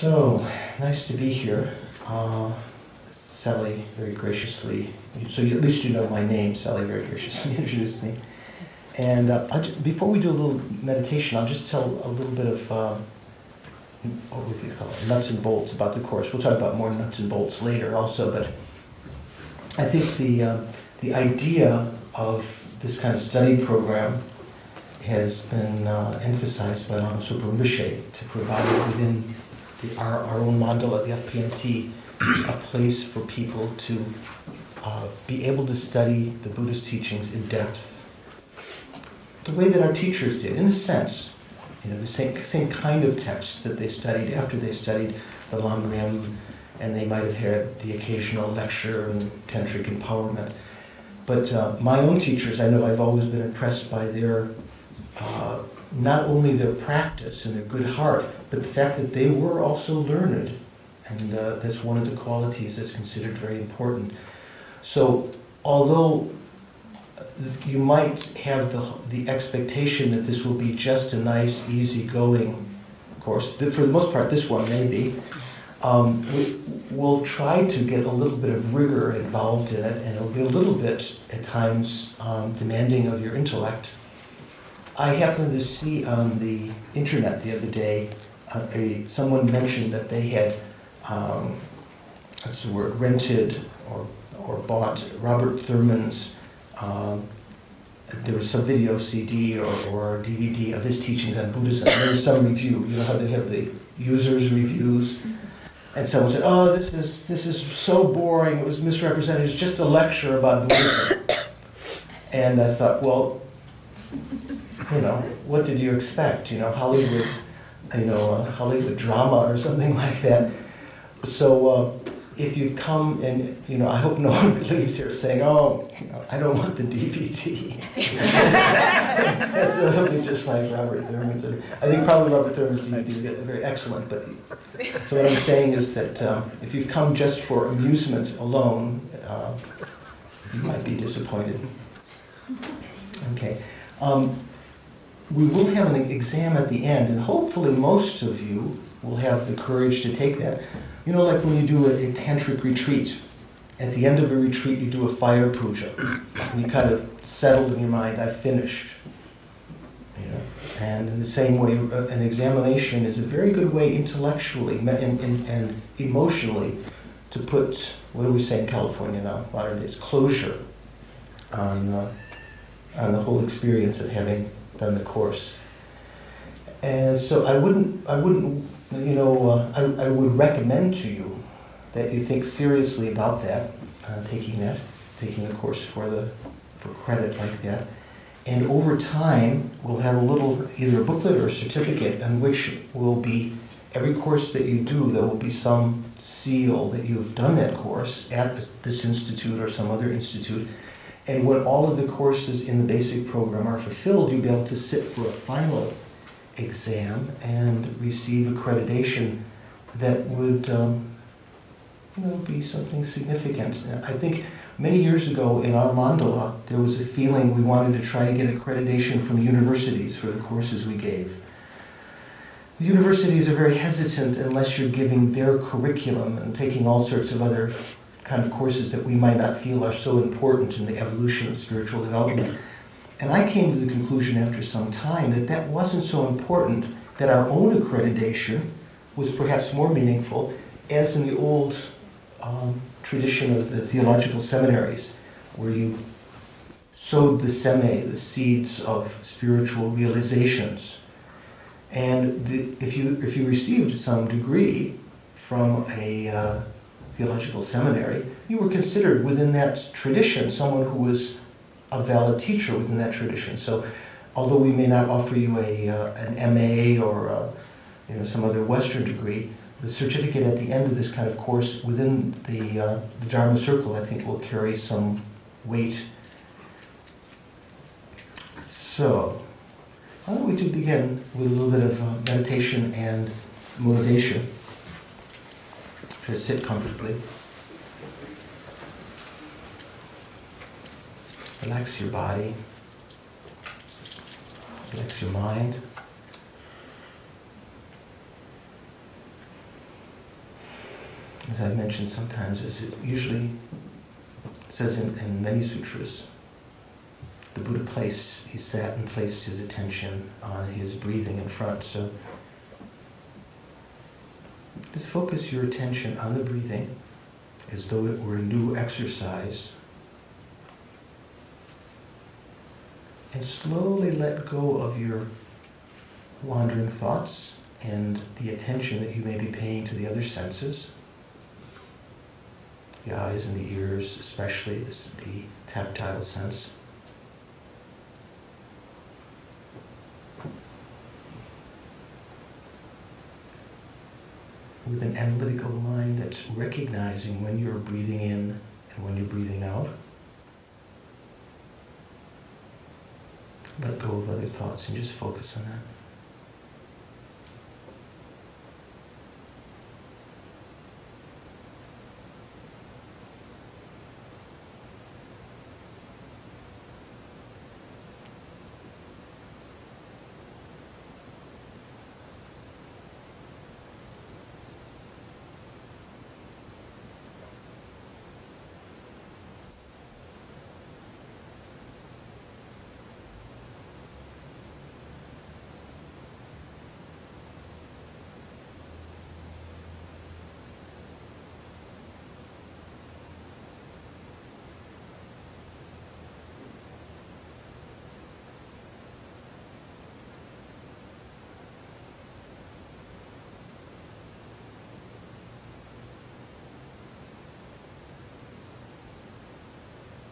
So, nice to be here. Sally very graciously, so at least you know my name, Sally very graciously introduced me. And before we do a little meditation, I'll just tell a little bit of, what would you call it, nuts and bolts about the Course. We'll talk about more nuts and bolts later also, but I think the idea of this kind of study program has been emphasized by Lama Sopa Rinpoche to provide within our own mandala, the FPMT, a place for people to be able to study the Buddhist teachings in depth, the way that our teachers did, in a sense. You know, the same kind of texts that they studied after they studied the Lamrim, and they might have had the occasional lecture and tantric empowerment. But my own teachers, I know I've always been impressed by their, not only their practice and their good heart, but the fact that they were also learned. And that's one of the qualities that's considered very important. So, although you might have the expectation that this will be just a nice, easy-going course, for the most part this one may be, we'll try to get a little bit of rigor involved in it, and it'll be a little bit, at times, demanding of your intellect. I happened to see on the internet the other day, someone mentioned that they had what's the word, rented or bought Robert Thurman's, there was some video CD or DVD of his teachings on Buddhism. There was some review, you know how they have the users' reviews, and someone said, "Oh, this is so boring, it was misrepresented, it's just a lecture about Buddhism." And I thought, well, you know, what did you expect? You know, Hollywood drama or something like that. So if you've come and, you know, I hope no one leaves here saying, "Oh, you know, I don't want the DVD." That's a little bit just like Robert Thurman's. I think probably Robert Thurman's DVD is very excellent, but so what I'm saying is that if you've come just for amusement alone, you might be disappointed. Okay. We will have an exam at the end, and hopefully most of you will have the courage to take that. You know, like when you do a tantric retreat, at the end of a retreat you do a fire puja, and you kind of settle in your mind, "I've finished." You know, and in the same way, an examination is a very good way intellectually and emotionally to put, what do we say in California now, modern days, closure on the whole experience of having done the Course. And so I wouldn't, you know, I would recommend to you that you think seriously about that, taking the Course for credit like that. And over time, we'll have a little, either a booklet or a certificate in which will be, every course that you do, there will be some seal that you have done that course at this institute or some other institute. And when all of the courses in the basic program are fulfilled, you'll be able to sit for a final exam and receive accreditation that would you know, be something significant. I think many years ago in our mandala, there was a feeling we wanted to try to get accreditation from universities for the courses we gave. The universities are very hesitant unless you're giving their curriculum and taking all sorts of other kind of courses that we might not feel are so important in the evolution of spiritual development. And I came to the conclusion after some time that that wasn't so important, that our own accreditation was perhaps more meaningful, as in the old tradition of the theological seminaries, where you sowed the seme, the seeds of spiritual realizations. And if you received some degree from a theological seminary, you were considered within that tradition someone who was a valid teacher within that tradition. So, although we may not offer you an MA or you know, some other Western degree, the certificate at the end of this kind of course within the Dharma circle, I think, will carry some weight. So, why don't we begin with a little bit of meditation and motivation. Try to sit comfortably. Relax your body. Relax your mind. as I mentioned sometimes, is it usually says in many sutras, the Buddha he sat and placed his attention on his breathing in front. So just focus your attention on the breathing as though it were a new exercise. And slowly let go of your wandering thoughts and the attention that you may be paying to the other senses. The eyes and the ears, especially the tactile sense. With an analytical mind that's recognizing when you're breathing in and when you're breathing out. Let go of other thoughts and just focus on that.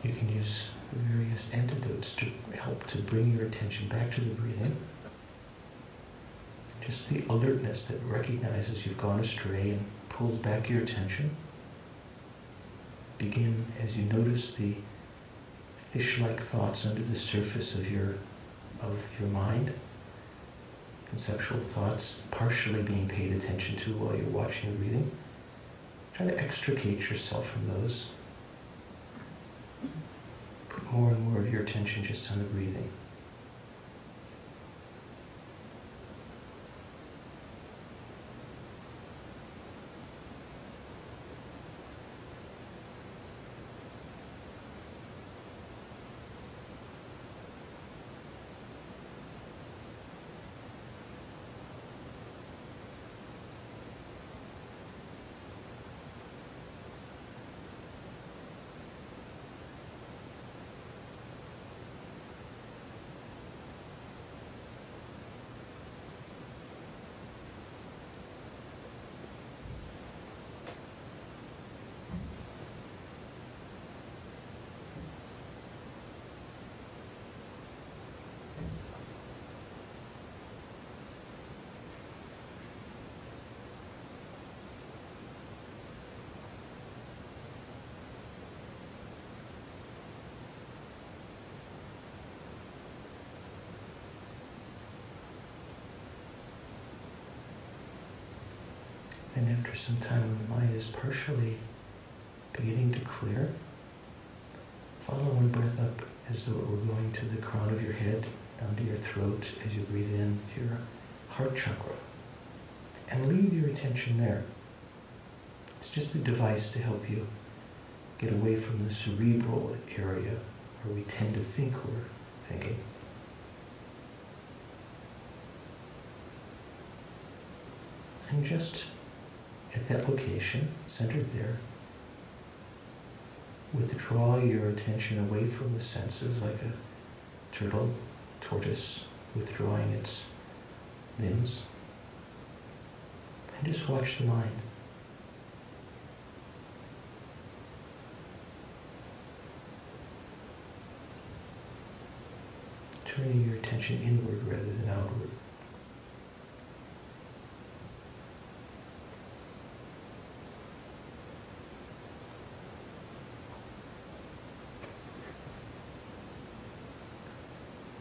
You can use various antidotes to help to bring your attention back to the breathing. Just the alertness that recognizes you've gone astray and pulls back your attention. Begin as you notice the fish-like thoughts under the surface of your mind. Conceptual thoughts partially being paid attention to while you're watching the breathing. Try to extricate yourself from those. Put more and more of your attention just on the breathing. And after some time when the mind is partially beginning to clear, follow one breath up as though it were going to the crown of your head, down to your throat as you breathe in to your heart chakra. And leave your attention there. It's just a device to help you get away from the cerebral area where we tend to think we're thinking. And just at that location, centered there, withdraw your attention away from the senses like a turtle, tortoise, withdrawing its limbs. And just watch the mind. Turning your attention inward rather than outward.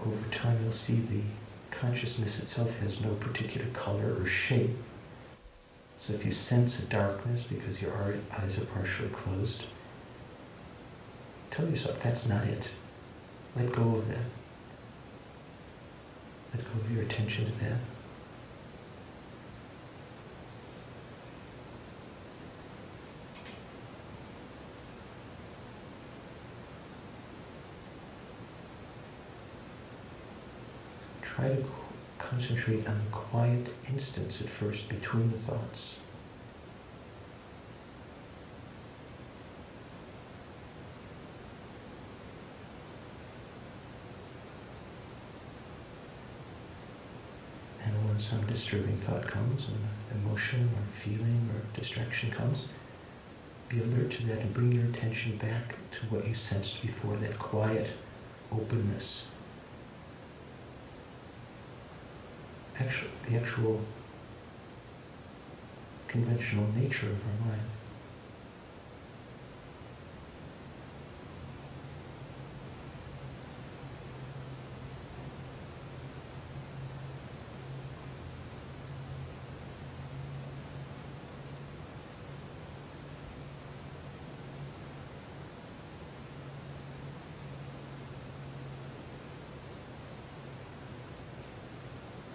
Over time, you'll see the consciousness itself has no particular color or shape. So if you sense a darkness because your eyes are partially closed, tell yourself that's not it. Let go of that. Let go of your attention to that. try to concentrate on the quiet instance at first between the thoughts. And when some disturbing thought comes, when an emotion or feeling or distraction comes, be alert to that and bring your attention back to what you sensed before, that quiet openness. The actual conventional nature of our mind.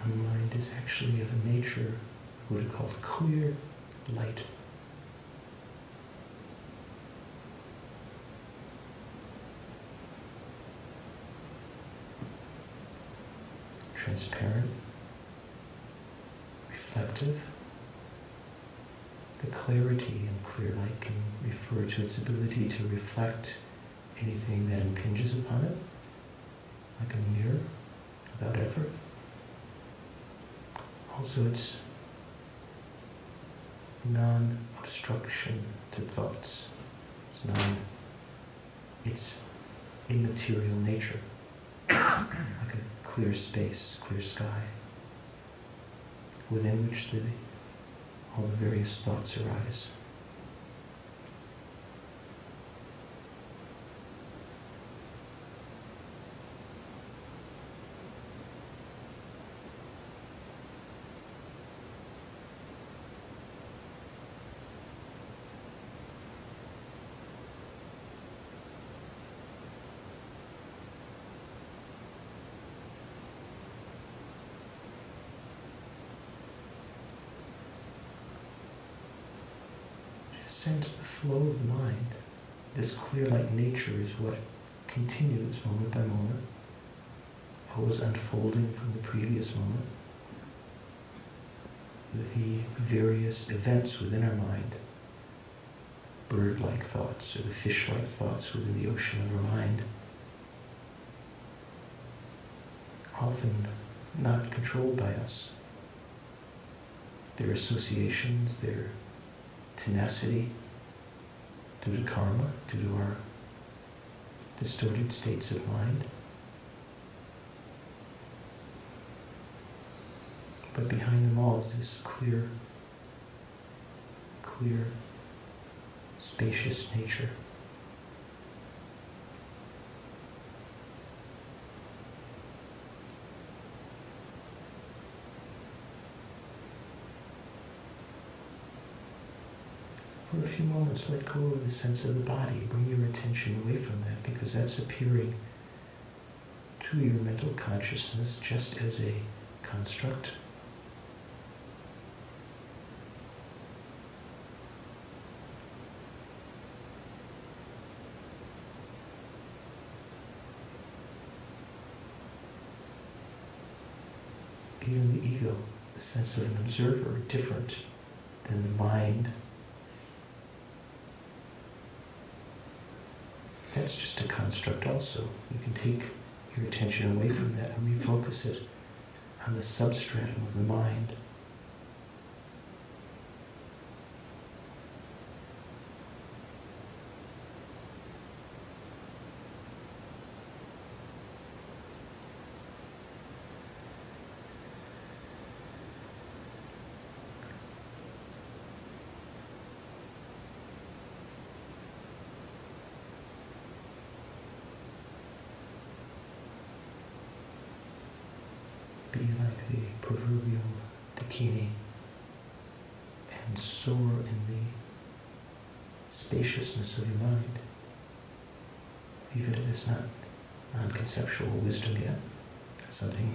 Our mind is actually of a nature, what are called clear light. Transparent, reflective. The clarity in clear light can refer to its ability to reflect anything that impinges upon it, like a mirror, without effort. Also, it's non-obstruction to thoughts. It's immaterial nature. It's like a clear space, clear sky, within which all the various thoughts arise. Sense the flow of the mind. This clear light nature is what continues moment by moment, always unfolding from the previous moment. The various events within our mind, bird-like thoughts or the fish-like thoughts within the ocean of our mind, often not controlled by us. Their associations, their tenacity, due to karma, due to our distorted states of mind. But behind them all is this clear, spacious nature. For a few moments, let go of the sense of the body. Bring your attention away from that, because that's appearing to your mental consciousness just as a construct. Even the ego, the sense of an observer, different than the mind. That's just a construct also. You can take your attention away from that and refocus it on the substratum of the mind. Be like the proverbial dakini and soar in the spaciousness of your mind, even if it's not non-conceptual wisdom yet, something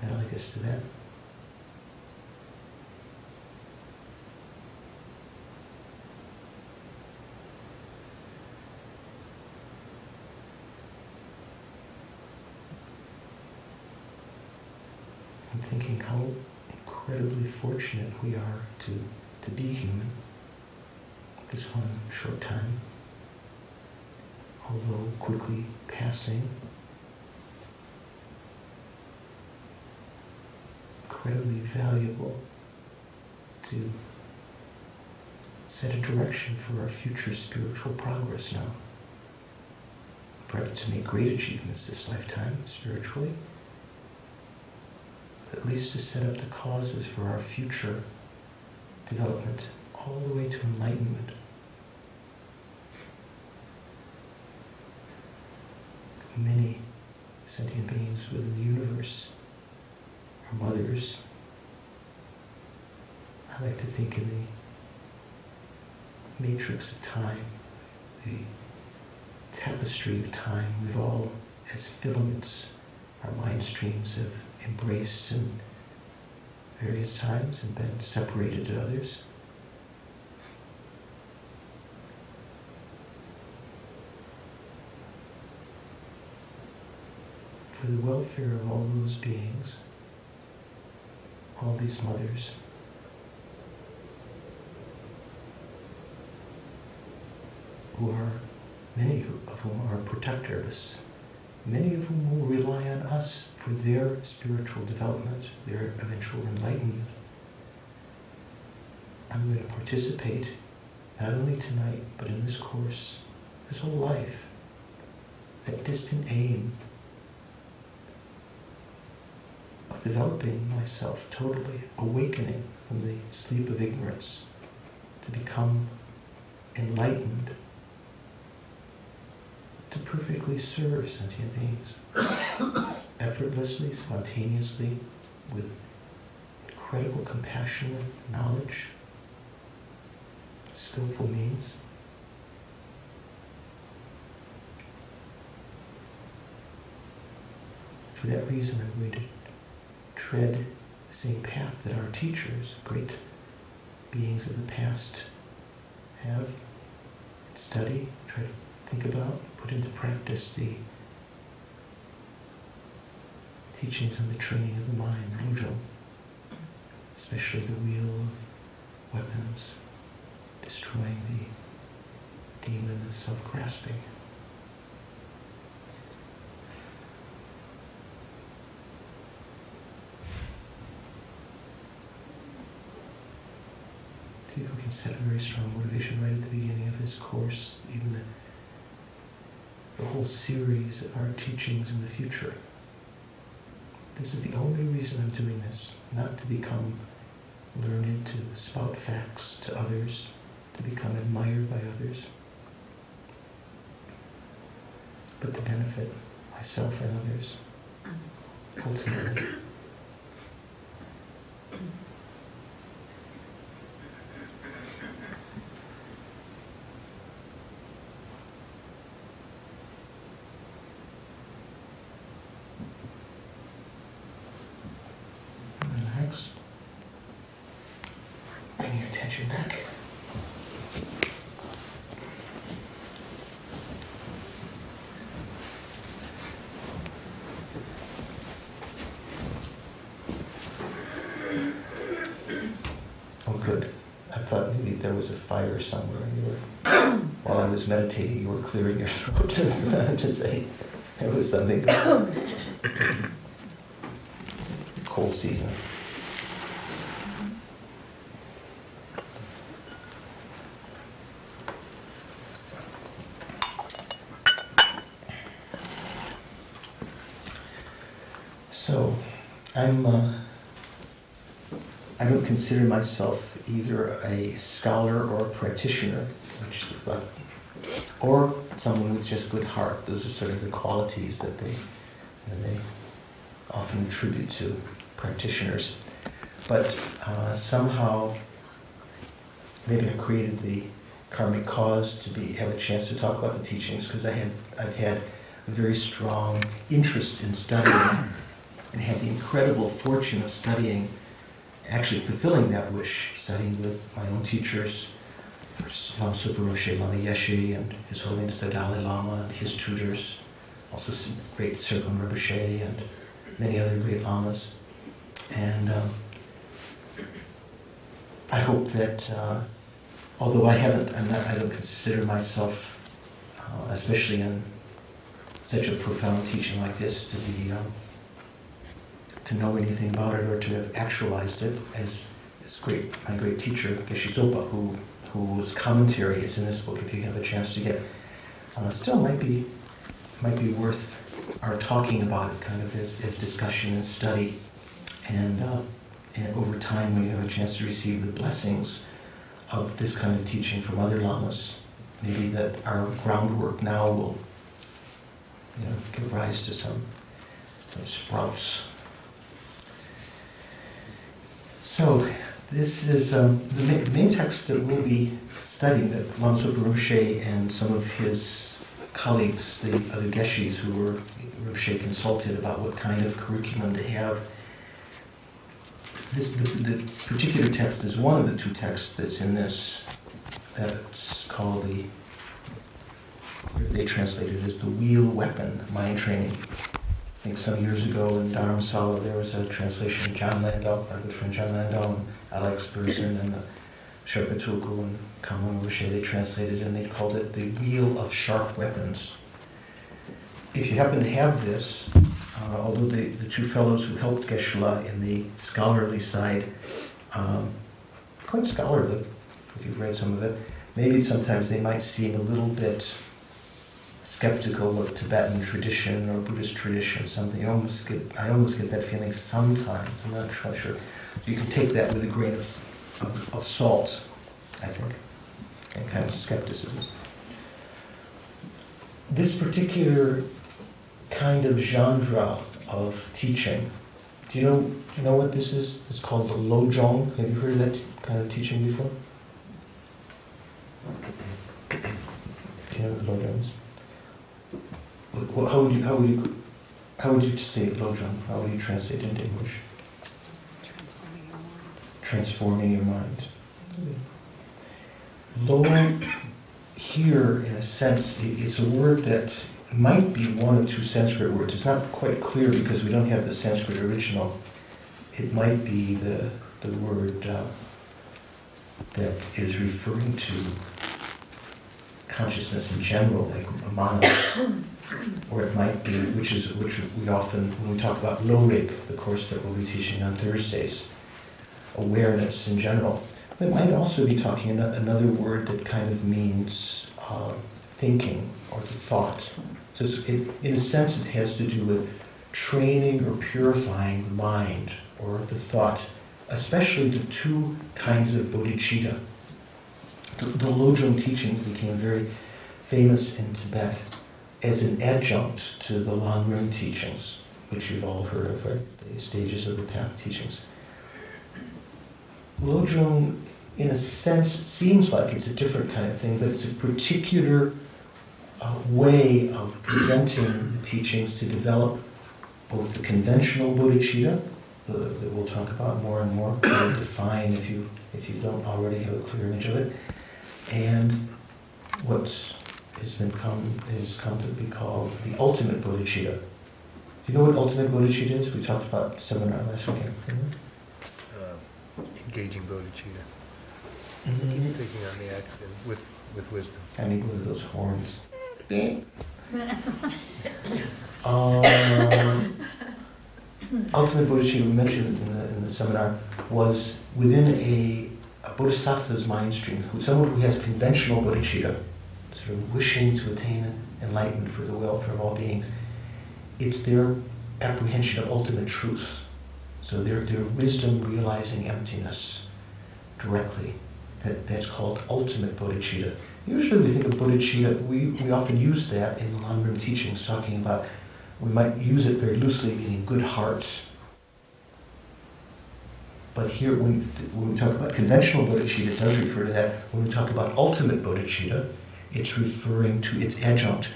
analogous to that. I'm thinking how incredibly fortunate we are to be human this one short time, although quickly passing. Incredibly valuable to set a direction for our future spiritual progress now. Perhaps to make great achievements this lifetime, spiritually, but at least to set up the causes for our future development, all the way to enlightenment. Many sentient beings within the universe are mothers. I like to think in the matrix of time, the tapestry of time, we've all, as filaments, our mind streams have embraced in various times and been separated at others. For the welfare of all those beings, all these mothers, who are, many of whom are protectors, many of whom will rely on us for their spiritual development, their eventual enlightenment. I'm going to participate, not only tonight, but in this course, this whole life. That distant aim of developing myself totally, awakening from the sleep of ignorance to become enlightened, to perfectly serve sentient beings, effortlessly, spontaneously, with incredible compassion, knowledge, skillful means. For that reason, I'm going to tread the same path that our teachers, great beings of the past, have, study, try to think about, put into practice the teachings on the training of the mind, Lujo, especially the wheel of weapons, destroying the demon of self-grasping. See if we can set a very strong motivation right at the beginning of this course, even the whole series of our teachings in the future. This is the only reason I'm doing this, not to become learned, to spout facts to others, to become admired by others, but to benefit myself and others, ultimately. Relax. Bring your attention back. Oh, good. I thought maybe there was a fire somewhere and you were, while I was meditating, you were clearing your throat to say there was something going on. Cold season. So, I don't consider myself either a scholar or a practitioner, or someone with just good heart. Those are sort of the qualities that they often attribute to practitioners. But somehow, maybe I created the karmic cause to have a chance to talk about the teachings, because I've had a very strong interest in studying and had the incredible fortune of studying, actually fulfilling that wish, studying with my own teachers, Lama Supa Roshi, Lama Yeshe, and His Holiness the Dalai Lama, and his tutors, also some great Sergon Rinpoche and many other great lamas. And I hope that, although I don't consider myself, especially in such a profound teaching like this, to know anything about it or to have actualized it, as my great teacher Geshe Sopa, whose commentary is in this book. If you have a chance to get, still might be worth our talking about it, kind of as discussion and study, and over time, when you have a chance to receive the blessings of this kind of teaching from other lamas, maybe that our groundwork now will, give rise to some sprouts. So this is the main text that we'll be studying, that Lama Zopa Rinpoche and some of his colleagues, the other Geshis who were Rinpoche consulted about what kind of curriculum to have. The particular text is one of the two texts that's in this, that's called they translated it as the Wheel Weapon Mind Training. I think some years ago in Dharamsala there was a translation, John Landau, our good friend John Landau, and Alex Burson, and Sherpa Tulku and Kamala Rinpoche, they translated it and they called it the Wheel of Sharp Weapons. If you happen to have this, although the two fellows who helped Geshe-la in the scholarly side, quite scholarly, if you've read some of it, maybe sometimes they might seem a little bit skeptical of Tibetan tradition or Buddhist tradition, something. I almost get that feeling sometimes. I'm not sure. You can take that with a grain of salt, I think, and kind of skepticism. This particular kind of genre of teaching, do you know what this is? It's called the Lojong. Have you heard of that kind of teaching before? Do you know what Lojong is? Well, how would you say Lojong? How would you translate it into English? Transforming your mind. Lo, here, in a sense, it's a word that might be one of two Sanskrit words. It's not quite clear because we don't have the Sanskrit original. It might be the word that is referring to consciousness in general, like manas, or it might be, which we often, when we talk about Lorik, the course that we'll be teaching on Thursdays, awareness in general. It might also be talking another word that kind of means thinking or the thought. So in a sense, it has to do with training or purifying the mind or the thought, especially the two kinds of bodhicitta. The Lojong teachings became very famous in Tibet as an adjunct to the Lanrim teachings, which you've all heard of, right? The stages of the path teachings. Lojong, in a sense, seems like it's a different kind of thing, but it's a particular way of presenting the teachings to develop both the conventional bodhicitta, that we'll talk about more and more, to define if you don't already have a clear image of it, and what has come to be called the ultimate bodhicitta. Do you know what ultimate bodhicitta is? We talked about in the seminar last weekend. Engaging bodhicitta. Taking on the action with wisdom. I need one of those horns. Ultimate bodhicitta, we mentioned in the seminar, was within a bodhisattva's mind stream, someone who has conventional bodhicitta, sort of wishing to attain enlightenment for the welfare of all beings. It's their apprehension of ultimate truth. So their wisdom realizing emptiness directly. That's called ultimate bodhicitta. Usually we think of bodhicitta, we often use that in the Lanrim teachings, talking about, we might use it very loosely, meaning good heart. But here, when we talk about conventional bodhicitta, it does refer to that. When we talk about ultimate bodhicitta, it's referring to its adjunct,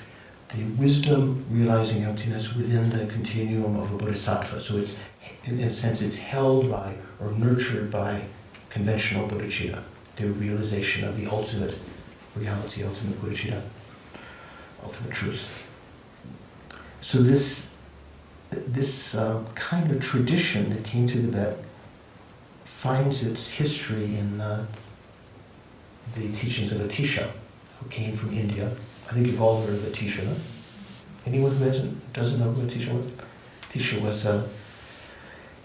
the wisdom realizing emptiness within the continuum of a bodhisattva. So it's, in a sense, it's held by or nurtured by conventional bodhicitta, the realization of the ultimate reality, ultimate bodhicitta, ultimate truth. So this, this kind of tradition that came to Tibet finds its history in the teachings of Atisha, who came from India. I think you've all heard of Atisha, no? Anyone who doesn't know who Atisha was? Atisha was an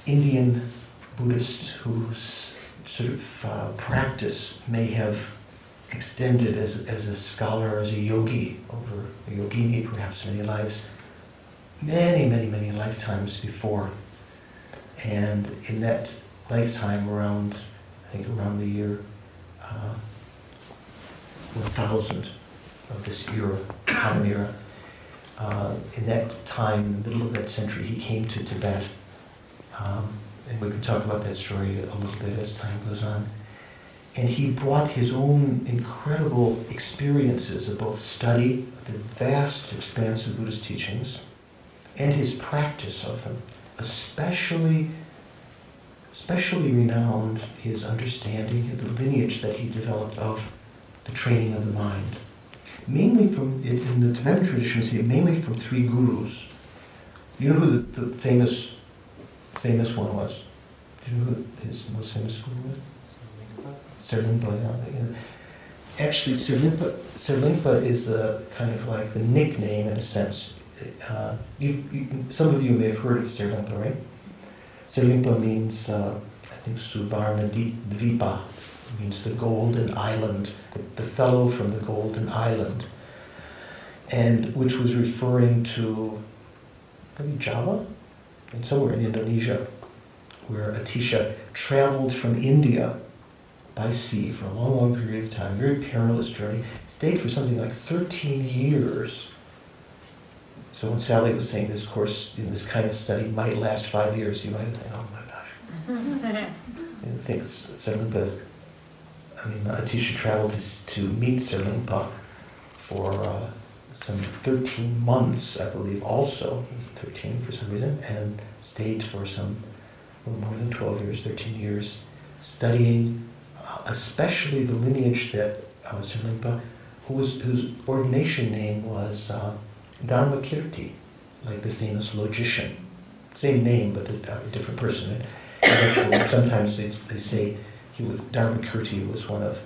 Indian Buddhist whose sort of practice may have extended as a scholar, as a yogi, over a yogini, perhaps many lives, many lifetimes before. And in that lifetime, around the year 1000 of this era, common era, in that time, in the middle of that century, he came to Tibet. And we can talk about that story a little bit as time goes on. And he brought his own incredible experiences of both study of the vast expanse of Buddhist teachings and his practice of them, especially renowned his understanding of the lineage that he developed of the training of the mind. Mainly in the Tibetan tradition, we see it mainly from three gurus. You know who the famous one was? Do you know who his most famous guru was? Serlimpa, yeah. Actually, Serlimpa is the kind of like the nickname in a sense. Some of you may have heard of Serlimpa, right? Serlimpa means, I think, Suvarna Dvipa, means the Golden Island, the fellow from the Golden Island, and which was referring to maybe Java, and somewhere in Indonesia, where Atisha traveled from India by sea for a long period of time, very perilous journey. It stayed for something like 13 years. So when Sally was saying this course, this kind of study might last 5 years, you might think, oh my gosh. And thinks Serlimpa, Atisha traveled to meet Serlimpa for some 13 months, I believe, also, 13 for some reason, and stayed for some more than 12 years, 13 years, studying especially the lineage that Serlimpa, whose ordination name was Dharmakirti, like the famous logician. Same name, but a different person. And sometimes they say Dharmakirti was one of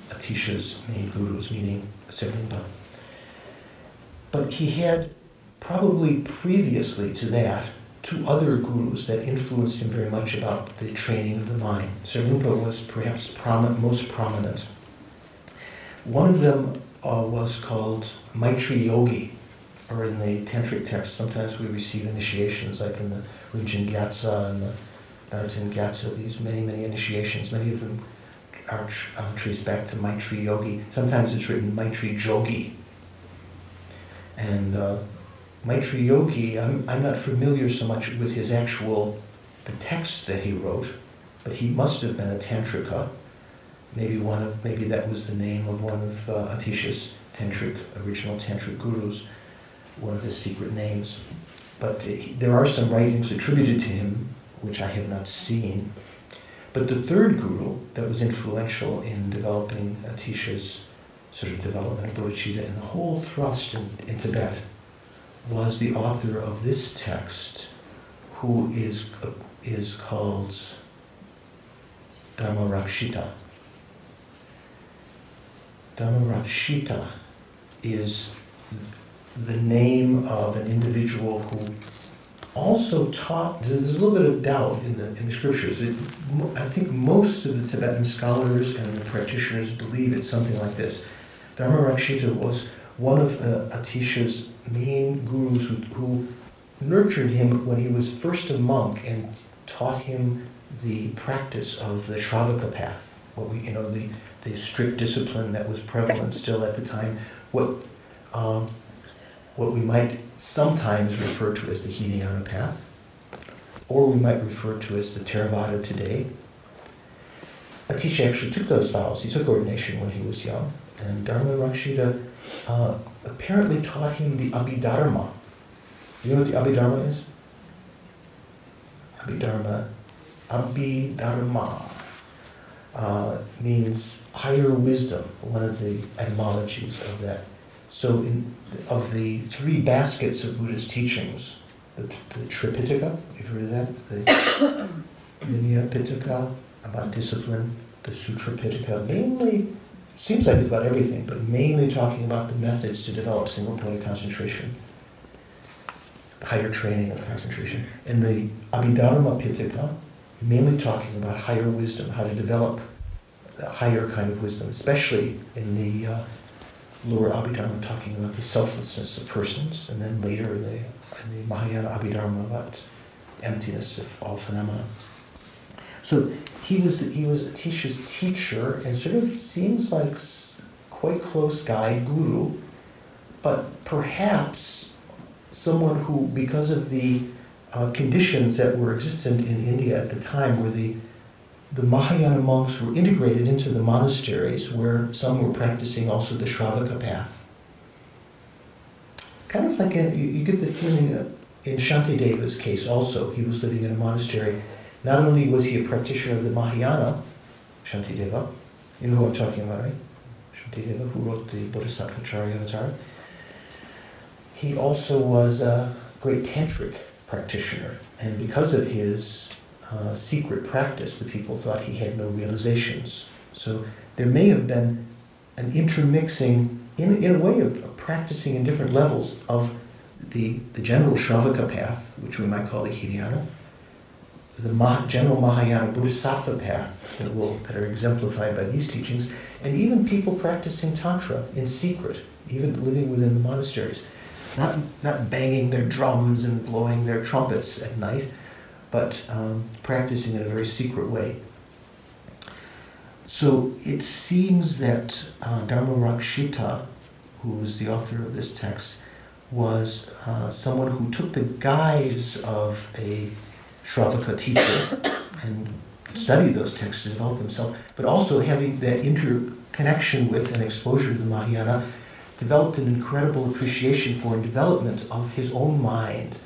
Atisha's main gurus, meaning Serlimpa. But he had, probably previously to that, two other gurus that influenced him very much about the training of the mind. Serlimpa was perhaps most prominent. One of them was called Maitri Yogi, or in the tantric text, sometimes we receive initiations, like in the Rinchen Gyatso and the Nartan Gyatso, these many initiations. Many of them are traced back to Maitri Yogi. Sometimes it's written Maitri Jogi. And Maitri Yogi, I'm not familiar so much with his the text that he wrote, but he must have been a tantrika. Maybe that was the name of one of Atisha's original tantric gurus, one of his secret names. But there are some writings attributed to him, which I have not seen. But the third guru that was influential in developing Atisha's sort of development of bodhicitta and the whole thrust in Tibet was the author of this text, who is called Dharmarakshita. Dharmarakshita is the name of an individual who also taught. There's a little bit of doubt in the scriptures. I think most of the Tibetan scholars and the practitioners believe it's something like this. Dharmarakshita was one of Atisha's main gurus who nurtured him when he was first a monk and taught him the practice of the Shravaka path, the strict discipline that was prevalent still at the time, what we might sometimes refer to as the Hinayana path, or we might refer to as the Theravada today. Atisha actually took those vows. He took ordination when he was young, and Dharmarakshita apparently taught him the Abhidharma. You know what the Abhidharma is? Abhidharma means higher wisdom, one of the etymologies of that. So of the three baskets of Buddha's teachings, the Tripitaka, you've heard of that? The Vinaya Pitaka, about discipline, the Sutra Pitaka, mainly, seems like it's about everything, but mainly talking about the methods to develop single point of concentration, higher training of concentration. And the Abhidharma Pitaka, mainly talking about higher wisdom, how to develop a higher kind of wisdom, especially in the lower Abhidharma, talking about the selflessness of persons, and then later in the Mahayana Abhidharma about emptiness of all phenomena. So he was Atisha's teacher, and sort of seems like quite close guide, guru, but perhaps someone who, because of the conditions that were existent in India at the time, where the Mahayana monks were integrated into the monasteries, where some were practicing also the Shravaka path. Kind of like you get the feeling that in Shantideva's case also, he was living in a monastery. Not only was he a practitioner of the Mahayana, Shantideva, you know who I'm talking about, right? Shantideva, who wrote the Bodhisattva Charyavatara. He also was a great tantric practitioner, and because of his secret practice, the people thought he had no realizations. So there may have been an intermixing, in a way, of practicing in different levels of the general Shravaka path, which we might call the Hinayana, the general Mahayana Bodhisattva path that are exemplified by these teachings, and even people practicing Tantra in secret, even living within the monasteries. Not banging their drums and blowing their trumpets at night, but practicing in a very secret way. So it seems that Dharmarakshita, who was the author of this text, was someone who took the guise of a Shravaka teacher and studied those texts to develop himself, but also having that interconnection with and exposure to the Mahayana, developed an incredible appreciation for and development of his own mind.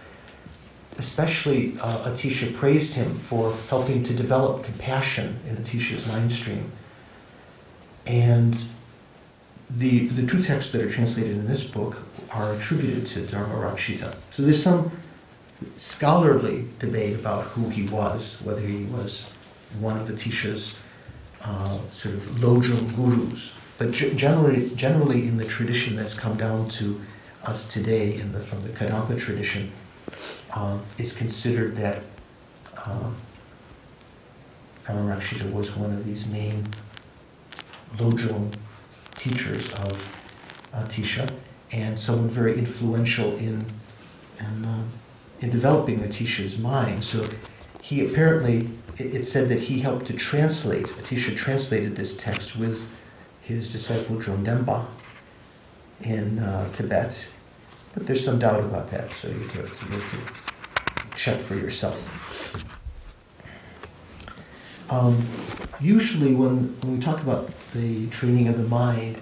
Especially Atisha praised him for helping to develop compassion in Atisha's mind stream. And the two texts that are translated in this book are attributed to Dharmarakshita. So there's some scholarly debate about who he was, whether he was one of Atisha's sort of lojong gurus. But generally in the tradition that's come down to us today, from the Kadampa tradition, it's considered that Dharmarakshita was one of these main lojong teachers of Atisha, and someone very influential in developing Atisha's mind. So he apparently, it's said that he helped to translate, Atisha translated this text with his disciple Drondempa in Tibet. But there's some doubt about that, so you have to check for yourself. Usually when we talk about the training of the mind,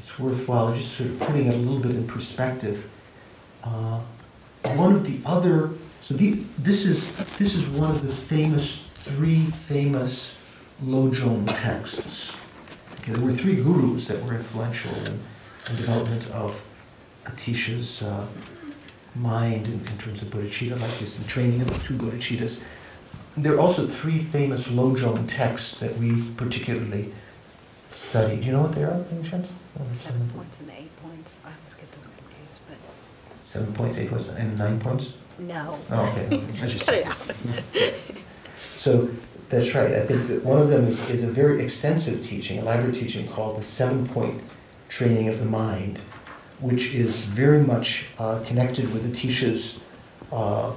it's worthwhile just sort of putting it a little bit in perspective. One of the other, this is one of the three famous lojong texts. Okay, there were three gurus that were influential in development of Atisha's mind in terms of bodhicitta, like this, the training of the two bodhicittas. There are also three famous lojong texts that we particularly study. Do you know what they are, any chance? 7 points and 8 points. I always get those confused, but 7 points, 8 points, and 9 points? no. Oh, okay. I just Cut it out. So that's right. I think that one of them is a very extensive teaching, elaborate teaching called the 7-point training of the mind, which is very much connected with Atisha's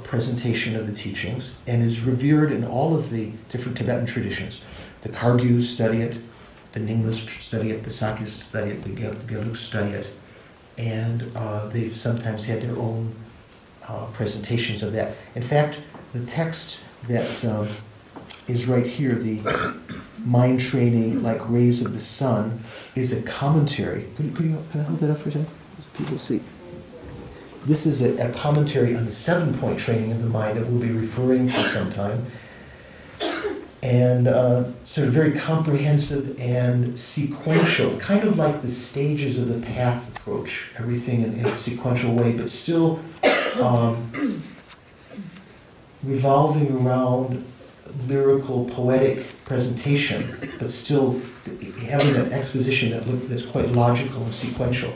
presentation of the teachings and is revered in all of the different Tibetan traditions. The Kargyus study it, the Nyingmas study it, the Sakyas study it, the Geluks study it, and they've sometimes had their own presentations of that. In fact, the text that is right here, the mind training like rays of the sun, is a commentary. Can I hold that up for a second? People see. This is a commentary on the 7-point training of the mind that we'll be referring to sometime. And sort of very comprehensive and sequential, kind of like the stages of the path approach, everything in a sequential way, but still revolving around lyrical, poetic presentation, but still having an exposition that's quite logical and sequential.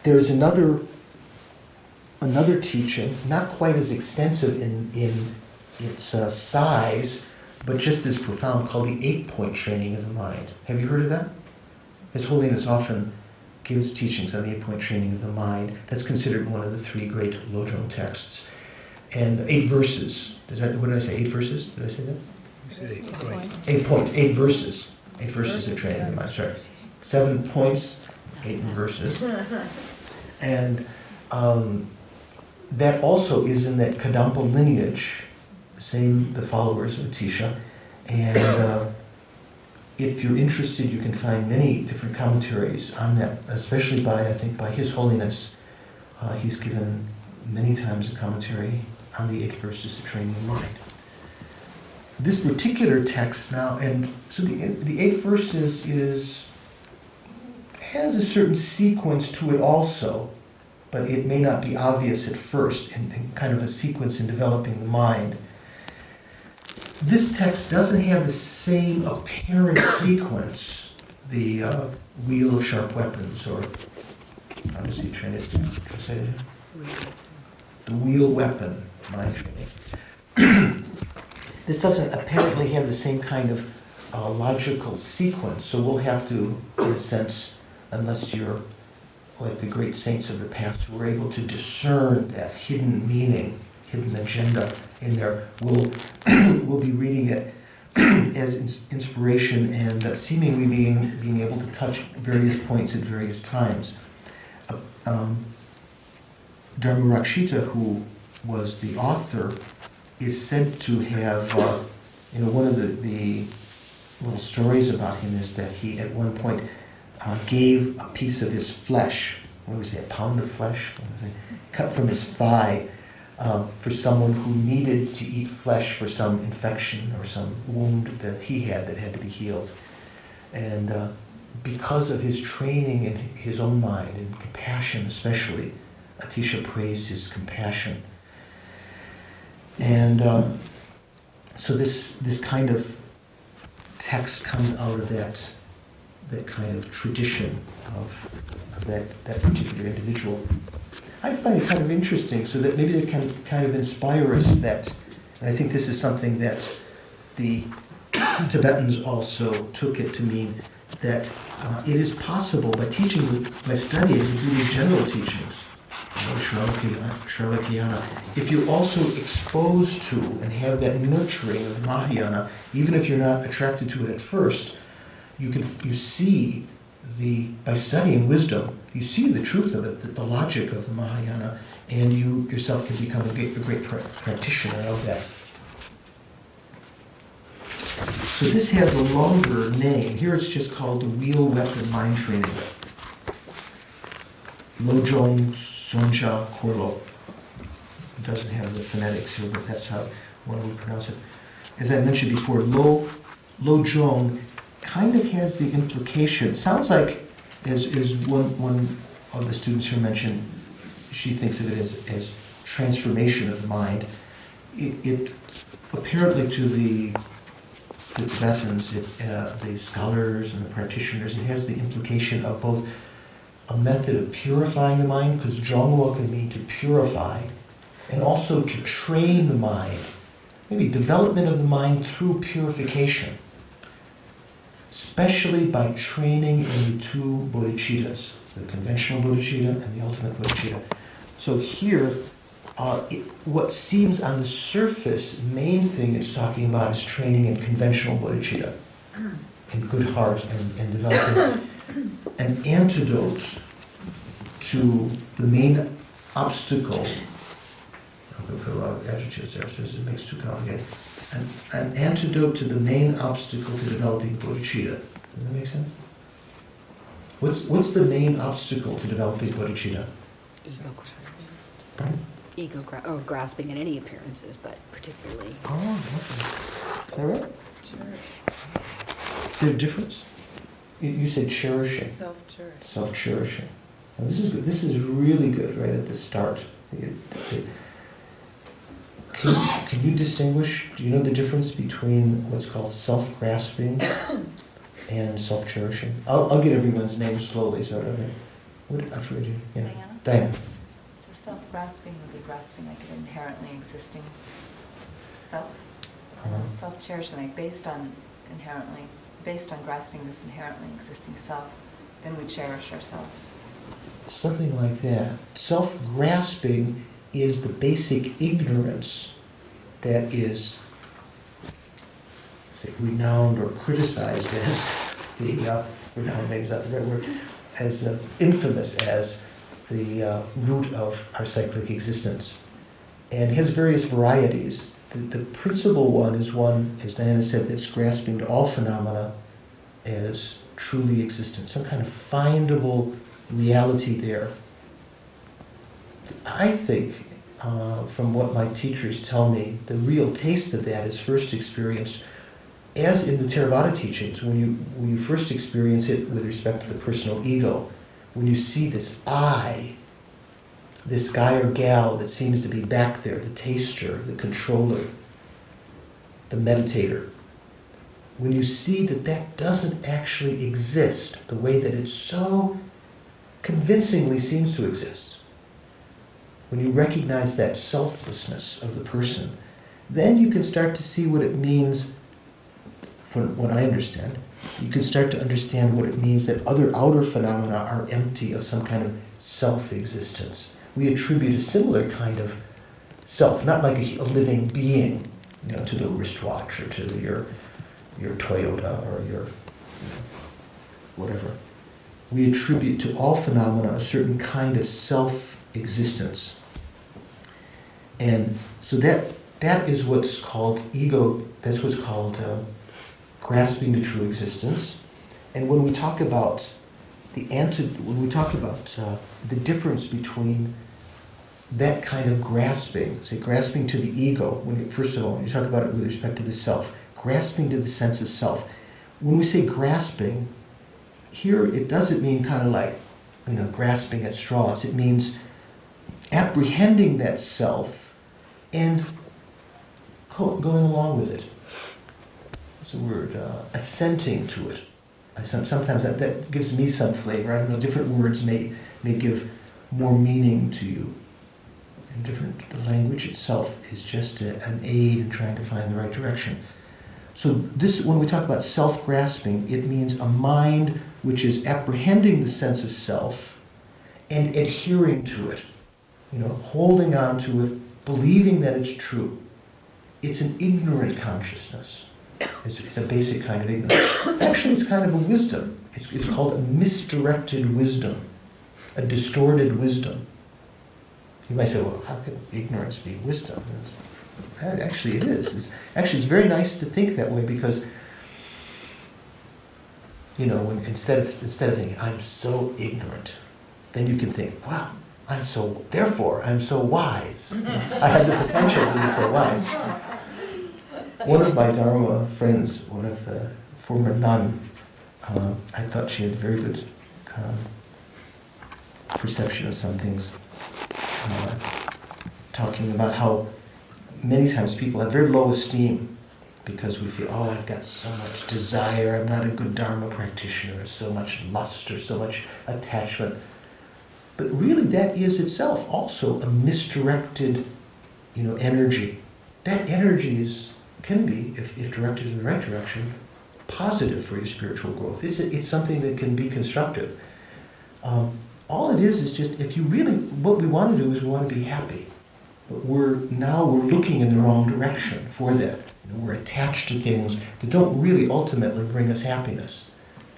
There's another teaching, not quite as extensive in its size, but just as profound, called the 8-point training of the mind. Have you heard of that? His Holiness often gives teachings on the 8-point training of the mind. That's considered one of the 3 great Lojong texts. And 8 verses. What did I say? 8 verses? Did I say that? You said 8 points. 8 points. 8 verses. 8 verses of training of the mind. Sorry. 7 points, 8 verses. And that also is in that Kadampa lineage, the followers of Atisha. And if you're interested, you can find many different commentaries on that, especially by His Holiness. He's given many times a commentary on the 8 verses of training of mind. This particular text now, and so the 8 verses has a certain sequence to it also, but it may not be obvious at first, in kind of a sequence in developing the mind. This text doesn't have the same apparent sequence, the wheel of sharp weapons, or how does he translate it? The wheel weapon mind training. This doesn't apparently have the same kind of logical sequence, so we'll have to, in a sense, unless you're like the great saints of the past who were able to discern that hidden meaning, hidden agenda in there, we'll be reading it as inspiration and seemingly being able to touch various points at various times. Dharmarakshita, who was the author, is said to have, one of the little stories about him is that he at one point gave a piece of his flesh, what do we say, a pound of flesh, cut from his thigh, for someone who needed to eat flesh for some infection or some wound that he had that had to be healed. And because of his training in his own mind, and compassion especially, Atisha praised his compassion. And so this kind of text comes out of that kind of tradition of that particular individual. I find it kind of interesting, so that maybe it can kind of inspire us that, and I think this is something that the Tibetans also took it to mean, that it is possible by studying these general teachings, Sharlakayana, if you're also exposed to and have that nurturing of Mahayana, even if you're not attracted to it at first, you see by studying wisdom, you see the truth of it, the logic of the Mahayana, and you yourself can become a great practitioner of that. So this has a longer name. Here it's just called the Wheel Weapon Mind Training. Lojong Sonja Korlo. It doesn't have the phonetics here, but that's how one would pronounce it. As I mentioned before, Lojong kind of has the implication, sounds like, as one of the students here mentioned, she thinks of it as transformation of the mind. It apparently to the Tibetans, the scholars and the practitioners, it has the implication of both a method of purifying the mind, because Zhongguo can mean to purify, and also to train the mind, maybe development of the mind through purification, especially by training in the 2 bodhicittas, the conventional bodhicitta and the ultimate bodhicitta. So here, what seems on the surface, main thing it's talking about is training in conventional bodhicitta, in good heart, and developing an antidote to the main obstacle. I'm going to put a lot of adjectives there so it makes it too complicated. An antidote to the main obstacle to developing bodhicitta. Does that make sense? What's the main obstacle to developing bodhicitta? Ego grasping. Pardon? Ego or grasping at any appearances, but particularly. Oh, okay. Is that right? Sure. Is there a difference? You said cherishing. Self-cherishing. Self-cherishing. Now, this is good. This is really good right at the start. Can you distinguish, do you know the difference between what's called self-grasping and self-cherishing? I'll get everyone's name slowly, so I don't. What, I forget you. Yeah. Diana. So self-grasping would be grasping like an inherently existing self. Self-cherishing, like based on grasping this inherently existing self, then we cherish ourselves. Something like that. Self-grasping is the basic ignorance that is, say, renowned or criticized as the, renowned maybe is not the right word, as infamous as the root of our cyclic existence. And has various varieties. The principal one is one, as Diana said, that's grasping to all phenomena as truly existent, some kind of findable reality there. I think, from what my teachers tell me, the real taste of that is first experienced, as in the Theravada teachings, when you first experience it with respect to the personal ego, when you see this I, this guy or gal that seems to be back there, the taster, the controller, the meditator, when you see that that doesn't actually exist the way that it so convincingly seems to exist, when you recognize that selflessness of the person, then you can start to see what it means, from what I understand, you can start to understand what it means that other outer phenomena are empty of some kind of self-existence. We attribute a similar kind of self, not like a living being, to the wristwatch or to your Toyota or your whatever. We attribute to all phenomena a certain kind of self-existence. And so that is what's called ego, that's what's called grasping to true existence. And when we talk about the difference between that kind of grasping, say grasping to the ego, first of all, when you talk about it with respect to the self, grasping to the sense of self. When we say grasping, here it doesn't mean kind of like, grasping at straws. It means apprehending that self and going along with it. What's the word? Assenting to it. Sometimes that gives me some flavor. I don't know, different words may give more meaning to you. And the language itself is just an aid in trying to find the right direction. So when we talk about self-grasping, it means a mind which is apprehending the sense of self and adhering to it, holding on to it, believing that it's true. It's an ignorant consciousness. It's a basic kind of ignorance. Actually, it's kind of a wisdom. It's called a misdirected wisdom, a distorted wisdom. You might say, well, how can ignorance be wisdom? Actually, it is. It's very nice to think that way because, when instead of thinking, I'm so ignorant, then you can think, wow, therefore I'm so wise. I have the potential to be so wise. One of my Dharma friends, one of the former nun, I thought she had very good perception of some things, talking about how many times people have very low esteem because we feel, I've got so much desire, I'm not a good Dharma practitioner, so much lust or so much attachment. But really that is itself also a misdirected, energy. That energy can be, if directed in the right direction, positive for your spiritual growth. It's something that can be constructive. All it is just, what we want to do is we want to be happy. But we're looking in the wrong direction for that. We're attached to things that don't really ultimately bring us happiness.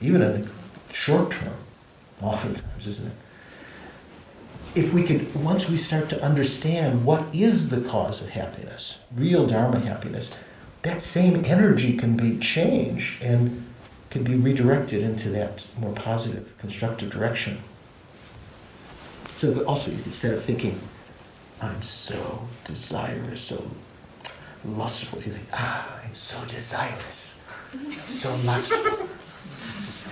Even in the short term, oftentimes, isn't it? If we could, once we start to understand what is the cause of happiness, real Dharma happiness, that same energy can be changed and can be redirected into that more positive, constructive direction. So also, instead of thinking, I'm so desirous, so lustful, you think, I'm so desirous, so lustful.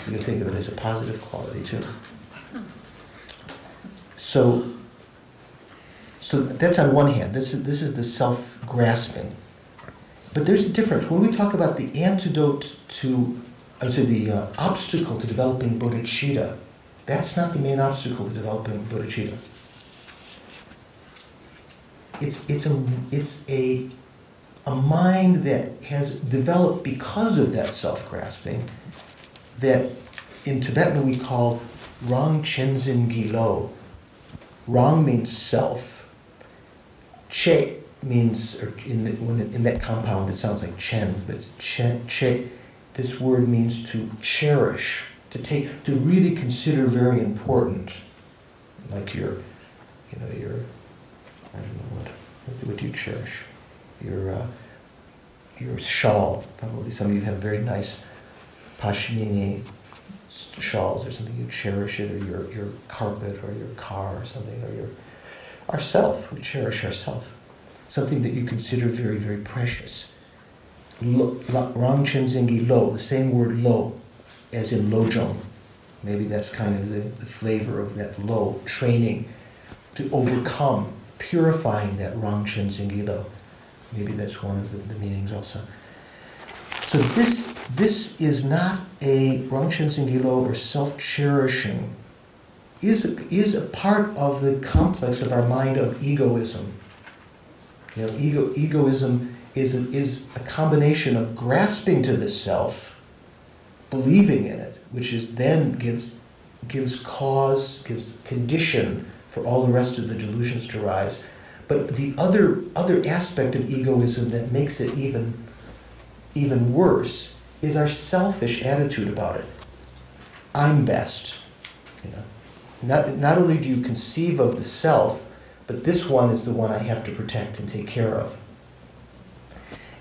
You can think of it as a positive quality too. So So that's on one hand. This is the self-grasping. But there's a difference. When we talk about the antidote to, I would say the obstacle to developing bodhicitta, that's not the main obstacle to developing bodhicitta. It's a mind that has developed because of that self-grasping that in Tibetan we call Rang Chenzin Gilo. Rang means self. Che means, or in that compound it sounds like chen, but che, this word means to cherish, to really consider very important, like your, I don't know what do you cherish? Your shawl. Probably some of you have very nice pashmini shawls or something. You cherish it, or your carpet, or your car, or something, or ourself. We cherish ourself. Something that you consider very, very precious. Rang Chenzengi Lo, the same word lo, as in lojong. Maybe that's kind of the flavor of that lo, training to overcome, purifying that Rang Chenzengi Lo. Maybe that's one of the meanings also. So this is not a Rang Chenzengi Lo or self-cherishing, is a part of the complex of our mind of egoism. Egoism is a combination of grasping to the self, believing in it, which is then gives cause, gives condition for all the rest of the delusions to rise. But the other aspect of egoism that makes it even worse is our selfish attitude about it. I'm best. Not only do you conceive of the self, but this one is the one I have to protect and take care of.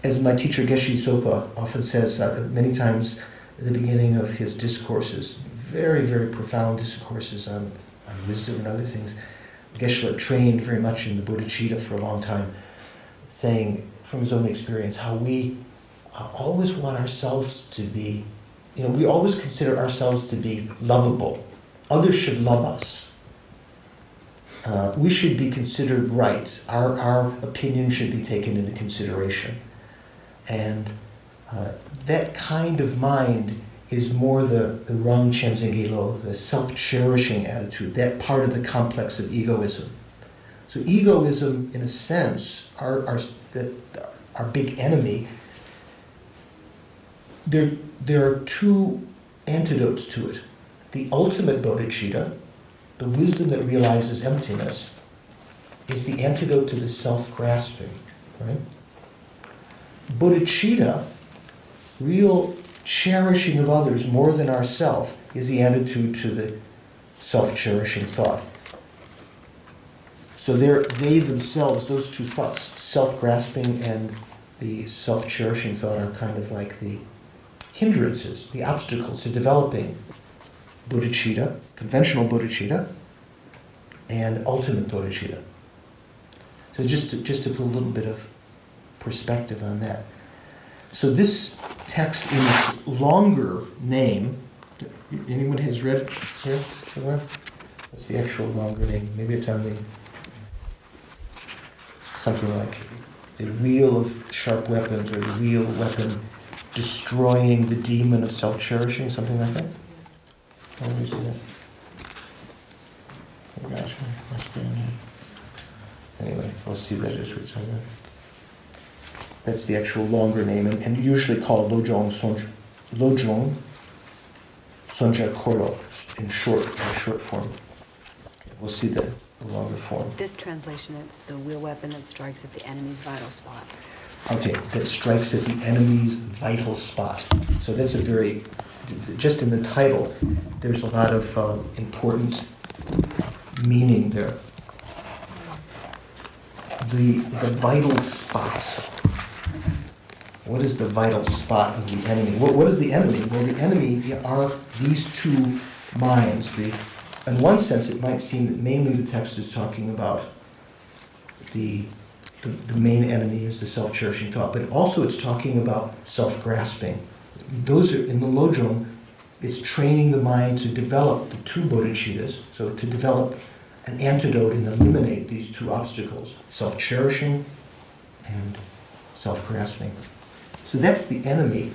As my teacher Geshe Sopa often says many times at the beginning of his discourses, very, very profound discourses on wisdom and other things, Geshe trained very much in the bodhicitta for a long time, saying from his own experience how we always want ourselves to be, we always consider ourselves to be lovable. Others should love us. We should be considered right. Our opinion should be taken into consideration. And that kind of mind is more the Rang Chenzengi Lo, the self-cherishing attitude, that part of the complex of egoism. So egoism, in a sense, our big enemy, there are two antidotes to it. The ultimate bodhicitta, the wisdom that realizes emptiness, is the antidote to the self-grasping, right? Bodhicitta, real cherishing of others more than ourself, is the antidote to the self-cherishing thought. So they themselves, those two thoughts, self-grasping and the self-cherishing thought, are kind of like the hindrances, the obstacles to developing bodhicitta, conventional bodhicitta, and ultimate bodhicitta. So just to put a little bit of perspective on that. So this text in its longer name, anyone has read it here somewhere? What's the actual longer name? Maybe it's on the, something like the wheel of sharp weapons, or the wheel weapon destroying the demon of self-cherishing, something like that. Oh, let me see that. Oh gosh, it must be on here. Anyway, we'll see that is what's on there. That's the actual longer name, and usually called Lojong Sonja Koro in short form. Okay, we'll see the longer form. This translation, it's the wheel weapon that strikes at the enemy's vital spot. Okay, that strikes at the enemy's vital spot. So that's a very, just in the title, there's a lot of important meaning there. The vital spot. What is the vital spot of the enemy? What is the enemy? Well, the enemy are these two minds. In one sense, it might seem that mainly the text is talking about the main enemy is the self-cherishing thought, but also it's talking about self-grasping. Those are, in the Lojong, it's training the mind to develop the two bodhicittas, so to develop an antidote and eliminate these two obstacles, self-cherishing and self-grasping. So that's the enemy,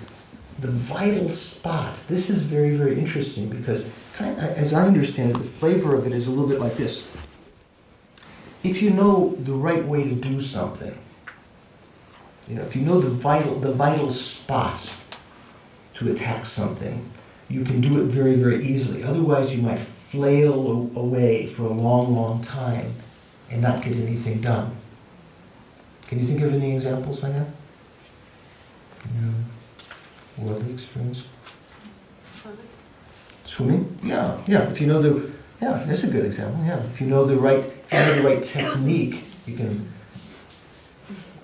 the vital spot. This is very, very interesting because, as I understand it, the flavor of it is a little bit like this. If you know the right way to do something, if you know the vital spot to attack something, you can do it very, very easily. Otherwise, you might flail away for a long, long time and not get anything done. Can you think of any examples like that? Worldly experience? Swimming? Yeah. If you know that's a good example. Yeah, if you know the right technique, you can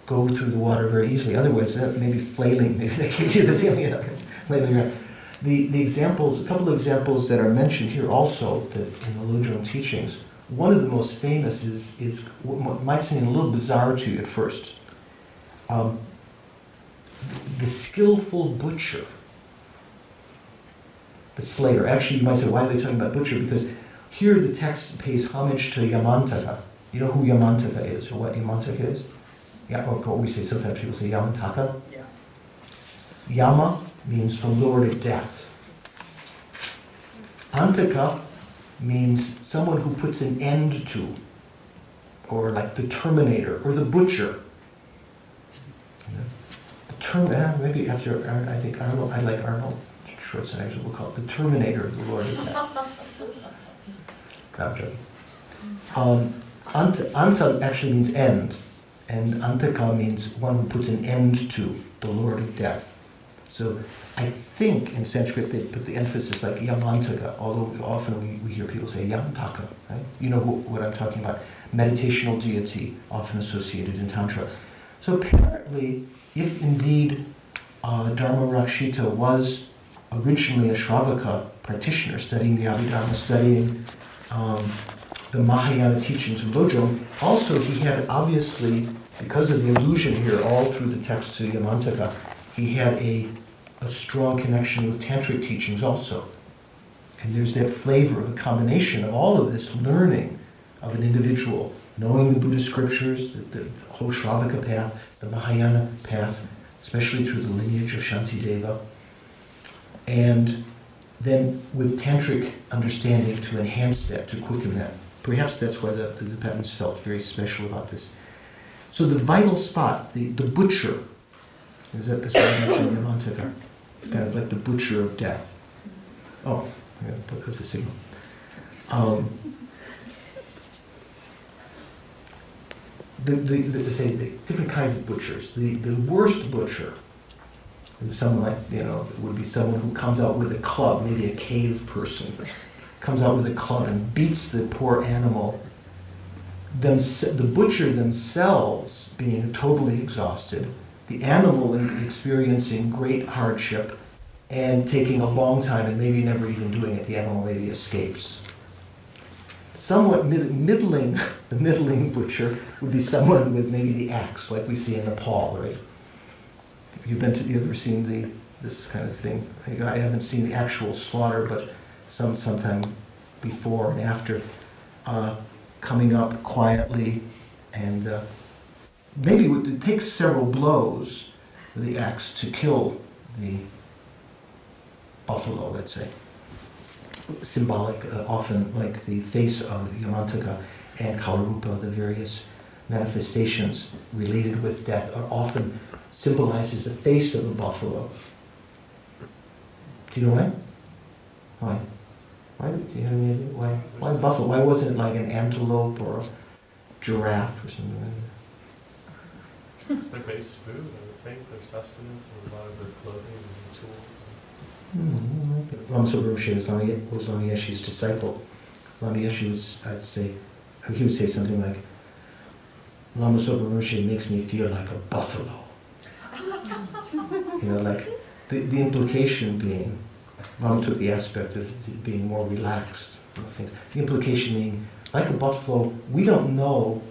go through the water very easily. Otherwise, maybe flailing. Maybe that gives you the feeling of flailing around. The examples, a couple of examples that are mentioned here also that in the Lodrong teachings. One of the most famous is what might seem a little bizarre to you at first. The skillful butcher, the slayer. Actually, you might say, why are they talking about butcher? Because here the text pays homage to Yamantaka. You know who Yamantaka is, or what Yamantaka is? Yeah, or we say, sometimes people say Yamantaka. Yeah. Yama means the Lord of Death. Antaka means someone who puts an end to, or like the Terminator, or the butcher. Maybe after I think Arnold, I like Arnold Schwarzenegger, we'll call it the Terminator of the Lord of Death. No, I'm joking. Anta actually means end, and Antaka means one who puts an end to, the Lord of Death. So I think in Sanskrit they put the emphasis like Yamantaka, although often we hear people say Yamantaka. Right? You know what I'm talking about. Meditational deity, often associated in Tantra. So apparently, if indeed Dharma Rakshita was originally a Shravaka practitioner, studying the Abhidharma, studying the Mahayana teachings of Lodrong, also he had obviously, because of the allusion here all through the text to Yamantaka, he had a strong connection with Tantric teachings also. And there's that flavor of a combination of all of this learning of an individual, knowing the Buddhist scriptures, the whole Shravaka path, the Mahayana path, especially through the lineage of Shantideva, and then with Tantric understanding to enhance that, to quicken that. Perhaps that's why the Tibetans felt very special about this. So the vital spot, the butcher, that's what I mentioned Yamantaka. It's kind of like the butcher of death. Oh, yeah, that's a signal. The different kinds of butchers. The worst butcher, someone like, would be someone who comes out with a club, maybe a cave person, comes out with a club and beats the poor animal. The butcher themselves being totally exhausted, the animal experiencing great hardship and taking a long time and maybe never even doing it. The animal maybe escapes. Somewhat the middling butcher would be someone with maybe the axe, like we see in Nepal, right? You ever seen this kind of thing? I haven't seen the actual slaughter, but sometime before and after, coming up quietly, and maybe it takes several blows with the axe to kill the buffalo, let's say. Symbolic, often like the face of Yamantaka and Kalarupa, the various manifestations related with death, are often symbolizes the face of a buffalo. Do you know why? Why? Why buffalo? Why wasn't it like an antelope or a giraffe or something like that? It's their base food, I would think, their sustenance and a lot of their clothing and tools. Lama Zopa Rinpoche was Lama Yeshe's disciple. Lama Yeshe he would say something like, Lama Zopa Rinpoche makes me feel like a buffalo. Like the implication being, Lama took the aspect of being more relaxed. Things. The implication being, like a buffalo, we don't know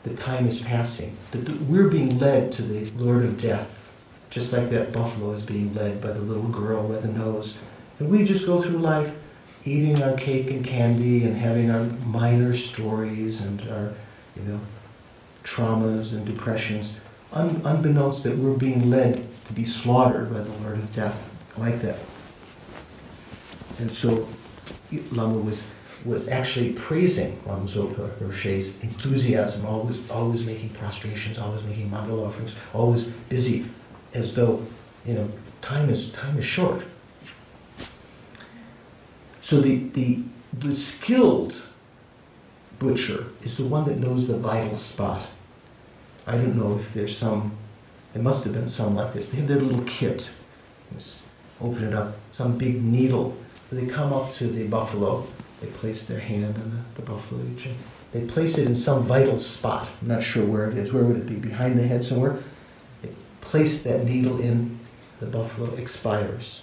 that time is passing. That we're being led to the Lord of Death. Just like that buffalo is being led by the little girl by the nose. And we just go through life, eating our cake and candy and having our minor stories and our, traumas and depressions, unbeknownst that we're being led to be slaughtered by the Lord of Death like that. And so Lama was actually praising Lama Zopa Rinpoche's enthusiasm, always making prostrations, always making mandala offerings, always busy, as though, time is short. So the skilled butcher is the one that knows the vital spot. I don't know if there's some, there must have been some like this. They have their little kit. Just open it up, some big needle. So they come up to the buffalo, they place their hand on the buffalo, they place it in some vital spot. I'm not sure where it is. Where would it be? Behind the head somewhere? They place that needle in, the buffalo expires.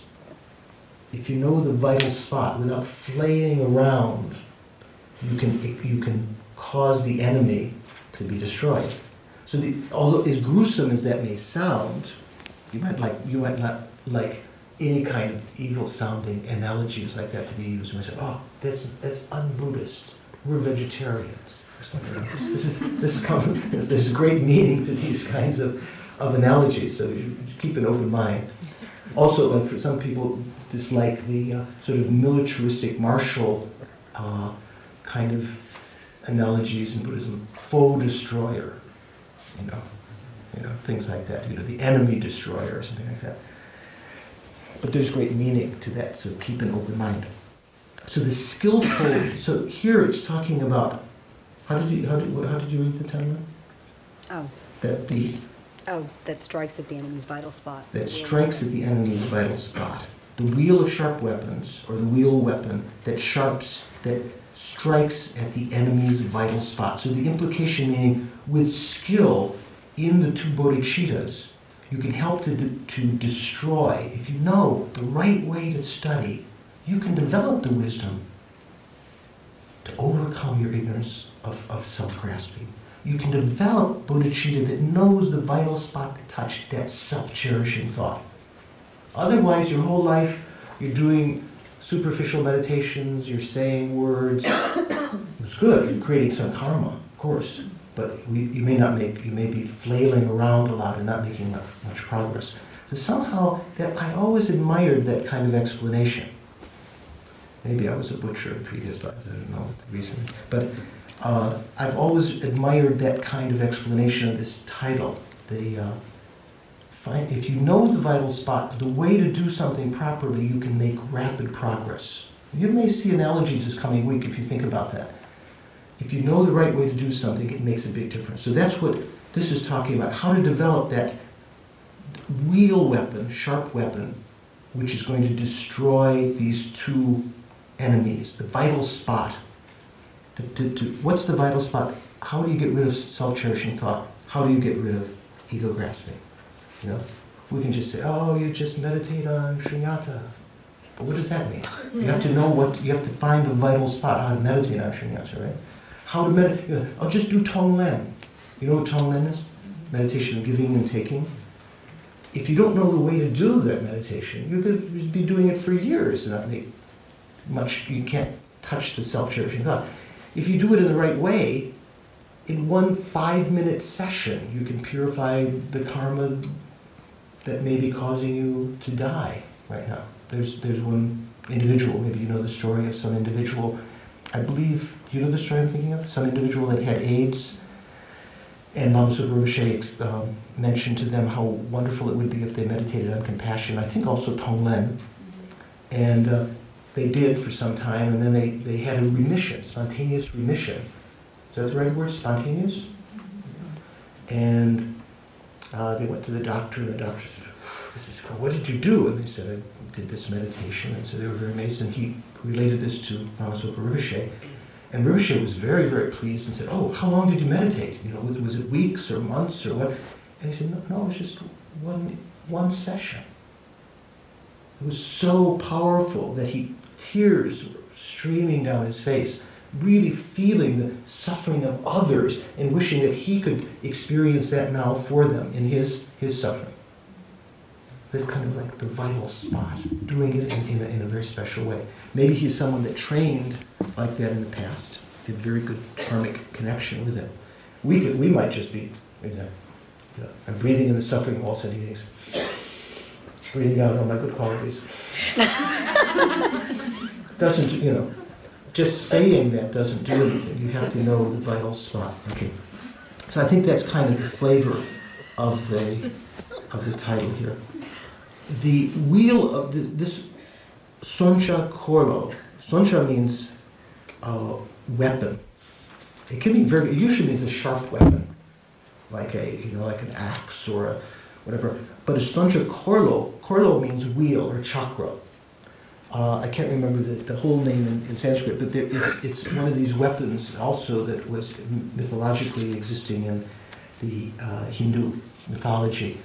If you know the vital spot without flaying around, you can cause the enemy to be destroyed. So although as gruesome as that may sound, you might not like any kind of evil-sounding analogies like that to be used. You might say, "Oh, that's un-Buddhist. We're vegetarians." There's great meaning to these kinds of analogies. So you keep an open mind. Also, like for some people, dislike the sort of militaristic, martial kind of analogies in Buddhism. Foe destroyer. Things like that, the enemy destroyer or something like that. But there's great meaning to that, so keep an open mind. So the skillful, so here it's talking about, how did you read the timeline? Oh. That strikes at the enemy's vital spot. That strikes at the enemy's vital spot. The wheel of sharp weapons, or the wheel weapon that strikes at the enemy's vital spot. So the implication meaning, with skill in the two bodhicittas, you can help to destroy. If you know the right way to study, you can develop the wisdom to overcome your ignorance of self-grasping. You can develop bodhicitta that knows the vital spot to touch, that self-cherishing thought. Otherwise, your whole life, you're doing superficial meditations, you're saying words. It's good, you're creating some karma, of course, but you may be flailing around a lot and not making much progress. So somehow, I always admired that kind of explanation. Maybe I was a butcher in previous lives, I don't know what the reason is. But I've always admired that kind of explanation of this title. If you know the vital spot, the way to do something properly, you can make rapid progress. You may see analogies this coming week if you think about that. If you know the right way to do something, it makes a big difference. So that's what this is talking about, how to develop that wheel weapon, sharp weapon, which is going to destroy these two enemies, the vital spot. What's the vital spot? How do you get rid of self-cherishing thought? How do you get rid of ego grasping? We can just say, "Oh, you just meditate on shunyata." But what does that mean? You have to know you have to find the vital spot, how to meditate on shunyata, right? How to meditate, I'll just do Tonglen. You know what Tonglen is? Meditation of giving and taking. If you don't know the way to do that meditation, you're going to be doing it for years and not make much, you can't touch the self-cherishing thought. If you do it in the right way, in one 5-minute session, you can purify the karma that may be causing you to die right now. There's one individual, maybe you know the story of some individual, I believe, you know the story I'm thinking of? Some individual that had AIDS, and Lama Zopa Rinpoche mentioned to them how wonderful it would be if they meditated on compassion, I think also Tonglen, and they did for some time, and then they had a remission, spontaneous remission. Is that the right word, spontaneous? And they went to the doctor, and the doctor said, "This is cool. What did you do?" And they said, "I did this meditation." And so they were very amazed, and he related this to Lama Zopa Rinpoche. And Rinpoche was very, very pleased and said, "Oh, how long did you meditate? Was it weeks or months or what?" And he said, No, it was just one session. It was so powerful that tears were streaming down his face, really feeling the suffering of others and wishing that he could experience that now for them in his suffering. That's kind of like the vital spot, doing it in a very special way. Maybe he's someone that trained like that in the past, did very good karmic connection with it. We might just be, I'm breathing in the suffering of all sentient beings. Breathing out all my good qualities. Doesn't, just saying that doesn't do anything. You have to know the vital spot. Okay. So I think that's kind of the flavor of the title here. The wheel of this Soncha Korlo. Soncha means weapon. It can be it usually means a sharp weapon, like like an axe or a whatever. But a Soncha Korlo means wheel or chakra. I can't remember the whole name in Sanskrit, but it's one of these weapons also that was mythologically existing in the Hindu mythology.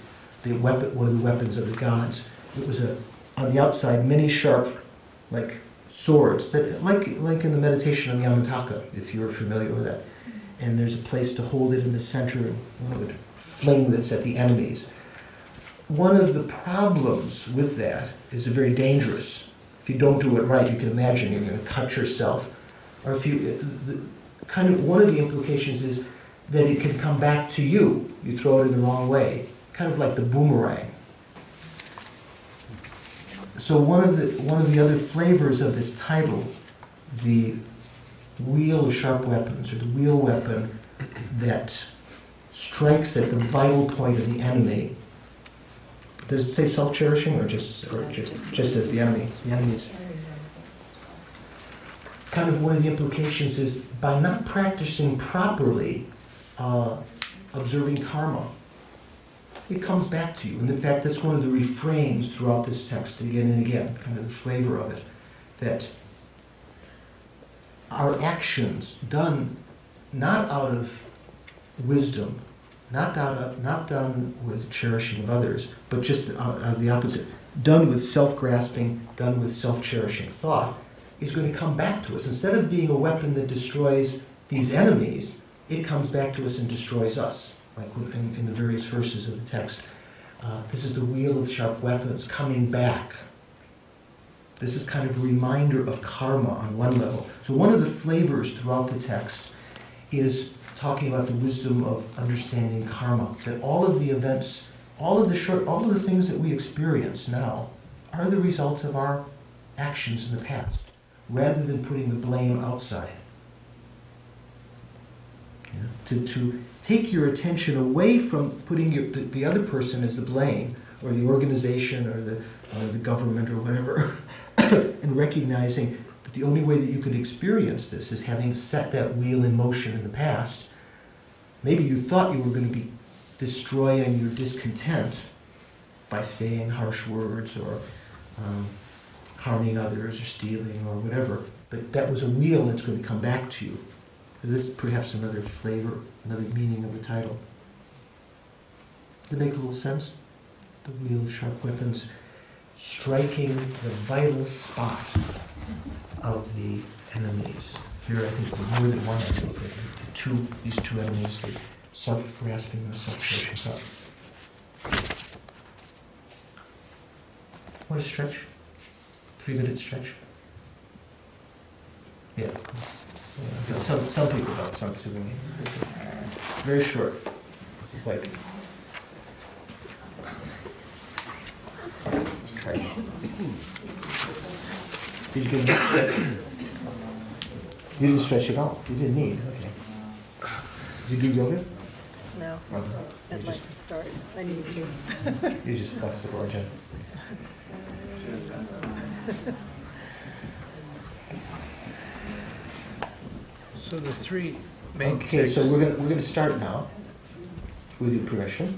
One of the weapons of the gods. It was on the outside many sharp, like swords that like in the meditation on Yamataka, if you're familiar with that. And there's a place to hold it in the center, and one would fling this at the enemies. One of the problems with that is very dangerous. If you don't do it right, you can imagine you're going to cut yourself. Or if one of the implications is that it can come back to you. You throw it in the wrong way, kind of like the boomerang. So one of the other flavors of this title, the wheel of sharp weapons, or the wheel weapon that strikes at the vital point of the enemy. Does it say self-cherishing or just says the enemy? The enemies. Kind of one of the implications is by not practicing properly, observing karma, it comes back to you. And in fact, that's one of the refrains throughout this text again and again, kind of the flavor of it, that our actions done not out of wisdom, not done with cherishing of others, but just the opposite, done with self-grasping, done with self-cherishing thought, is going to come back to us. Instead of being a weapon that destroys these enemies, it comes back to us and destroys us, like in the various verses of the text. This is the wheel of sharp weapons coming back. This is kind of a reminder of karma on one level. So one of the flavors throughout the text is talking about the wisdom of understanding karma, that all of the events, all of the things that we experience now are the results of our actions in the past, rather than putting the blame outside. To take your attention away from putting the other person as the blame, or the organization, or the government, or whatever, and recognizing that the only way that you could experience this is having set that wheel in motion in the past. Maybe you thought you were going to be destroying your discontent by saying harsh words, or harming others, or stealing, or whatever, but that was a wheel that's going to come back to you. This is perhaps another flavor, another meaning of the title. Does it make a little sense? The wheel of sharp weapons striking the vital spot of the enemies. Here I think there's more than one enemy, these two enemies, the self-grasping and the self-cherishing thought. What a stretch. 3-minute stretch. Yeah. Some people don't. Some very short. It's like. Did you get enough stretch? You didn't stretch at all. You didn't need. Okay. You do yoga? No. Okay. I'd like to start. I need to. You're just flexible, aren't you? So the three main Okay, so we're gonna start now with your permission.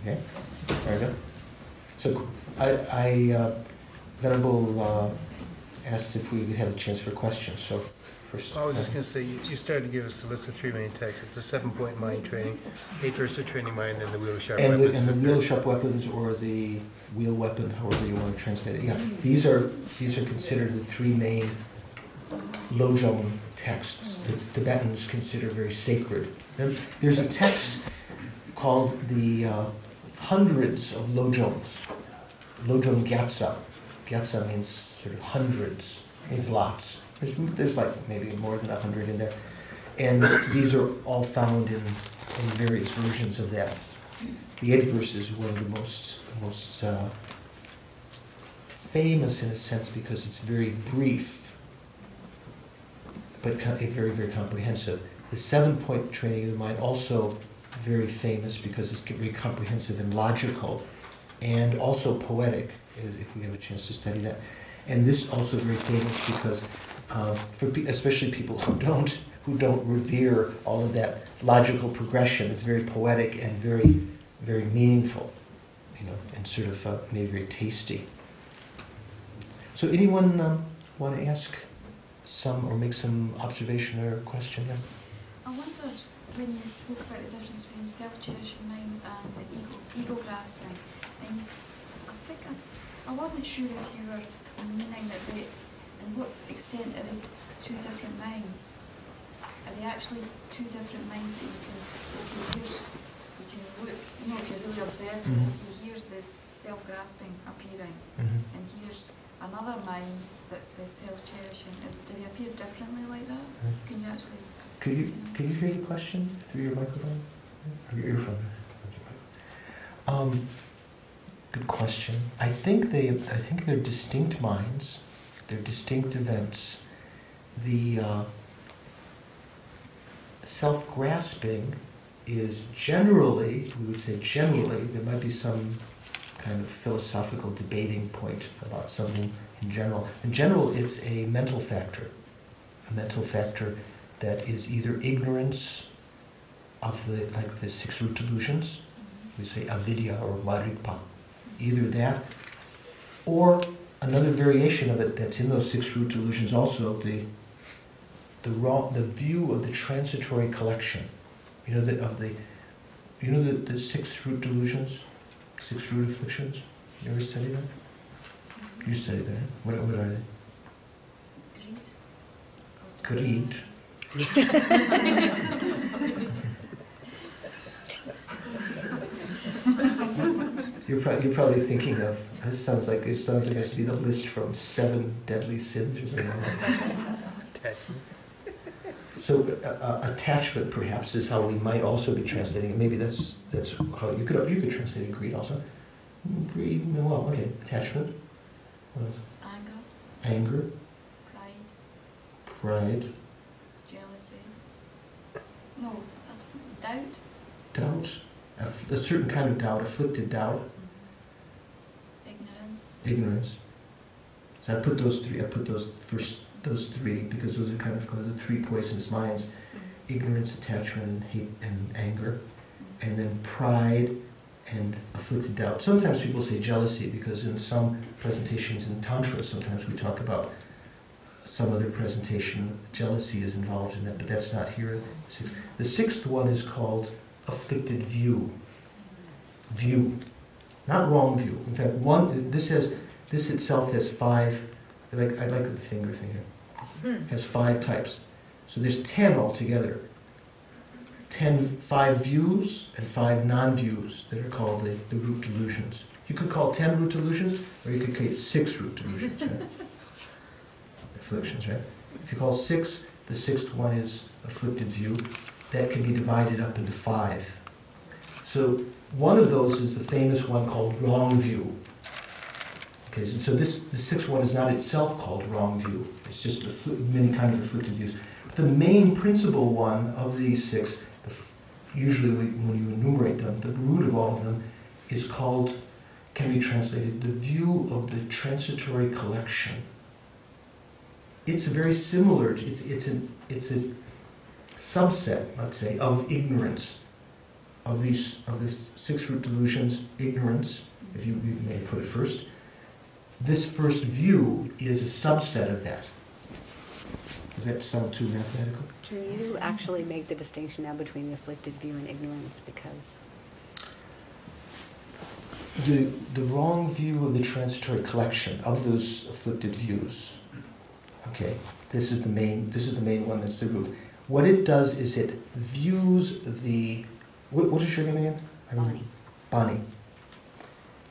Okay, very good. So I Venerable asked if we would have a chance for questions. So first, I was just going to say, you started to give us a list of three main texts. It's a 7-point mind training, 8 verses of training mind, and the wheel of sharp weapons. And the wheel of sharp weapons, or the wheel weapon, however you want to translate it. Yeah, these are considered the three main lojong texts that the Tibetans consider very sacred. There's a text called the Hundreds of Lojongs, Lojong gyatsa. Gyatsa means sort of hundreds, means lots. There's like maybe more than 100 in there. And these are all found in various versions of that. The 8th verse is one of the most famous in a sense because it's very brief, but very, very comprehensive. The 7-point training of the mind also very famous because it's very comprehensive and logical, and also poetic, if we have a chance to study that. And this also very famous because, especially people who don't revere all of that logical progression, it's very poetic and very, very meaningful, and sort of maybe very tasty. So anyone want to ask some or make some observation or question there? I wondered when you spoke about the difference between self-cherishing mind and the ego grasping, and I wasn't sure if you were meaning that in what extent are they two different minds? Are they actually two different minds that you can look, if you're really observing, here's this self-grasping appearing, and here's another mind that's the self-cherishing. Do they appear differently like that? Can you actually... Can you hear the question through your microphone? Or your earphone? Good question. I think they're distinct minds. They're distinct events. The self-grasping is generally, we would say generally, there might be some kind of philosophical debating point about something in general. In general, it's a mental factor that is either ignorance of the 6 root delusions, we say avidya or varikpa, either that, or another variation of it that's in those 6 root delusions also, the view of the transitory collection. The 6 root delusions, 6 root afflictions. You ever study that? You studied that. What are they? Greed. You're probably thinking of, it sounds like it has to be the list from 7 deadly sins or something like that. Attachment. So attachment perhaps is how we might also be translating it. Maybe that's how you could translate it, greed also. Greed, well, okay, attachment. What else? Anger. Pride. Jealousy. No, doubt. Doubt. A certain kind of doubt, afflicted doubt. Ignorance. So I put those 3. I put those 3 because those are kind of the 3 poisonous minds: ignorance, attachment, and hate, and anger, and then pride and afflicted doubt. Sometimes people say jealousy because in some presentations in Tantra, sometimes we talk about some other presentation, jealousy is involved in that, but that's not here. The 6th one is called afflicted view. View. Not wrong view. In fact, this itself has 5, I like the finger thing here, has 5 types. So there's 10 altogether. 5 views and 5 non-views that are called the root delusions. You could call 10 root delusions, or you could call 6 root delusions, right? Afflictions, right? If you call 6, the 6th one is afflicted view. That can be divided up into 5. So one of those is the famous one called wrong view. Okay, so the 6th one is not itself called wrong view. It's just many kinds of afflicted views. But the main principal one of these 6, usually when you enumerate them, the root of all of them is called, can be translated, the view of the transitory collection. It's very similar. It's a subset, let's say, of ignorance, of this 6 root delusions. Ignorance, if you may put it first. This first view is a subset of that. Does that sound too mathematical? Can you actually make the distinction now between the afflicted view and ignorance? Because the wrong view of the transitory collection of those afflicted views. Okay, this is the main one. That's the root. What it does is it views the. What is your name again? Bonnie. Bonnie.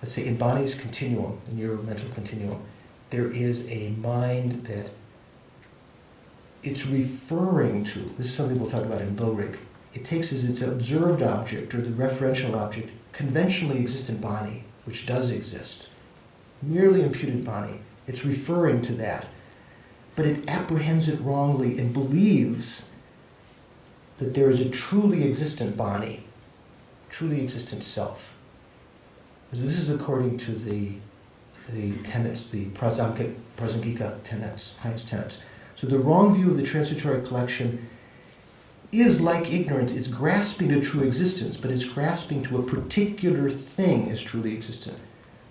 let's say in Bonnie's continuum, in your mental continuum, there is a mind that it's referring to, this is something we'll talk about in low rig, it takes as its observed object, or the referential object, conventionally existent Bonnie, which does exist. Merely imputed Bonnie. It's referring to that. But it apprehends it wrongly and believes that there is a truly existent Bonnie, truly existent self. So this is according to the tenets, the prasangika tenets, highest tenets. So the wrong view of the transitory collection is like ignorance. It's grasping to true existence, but it's grasping to a particular thing as truly existent,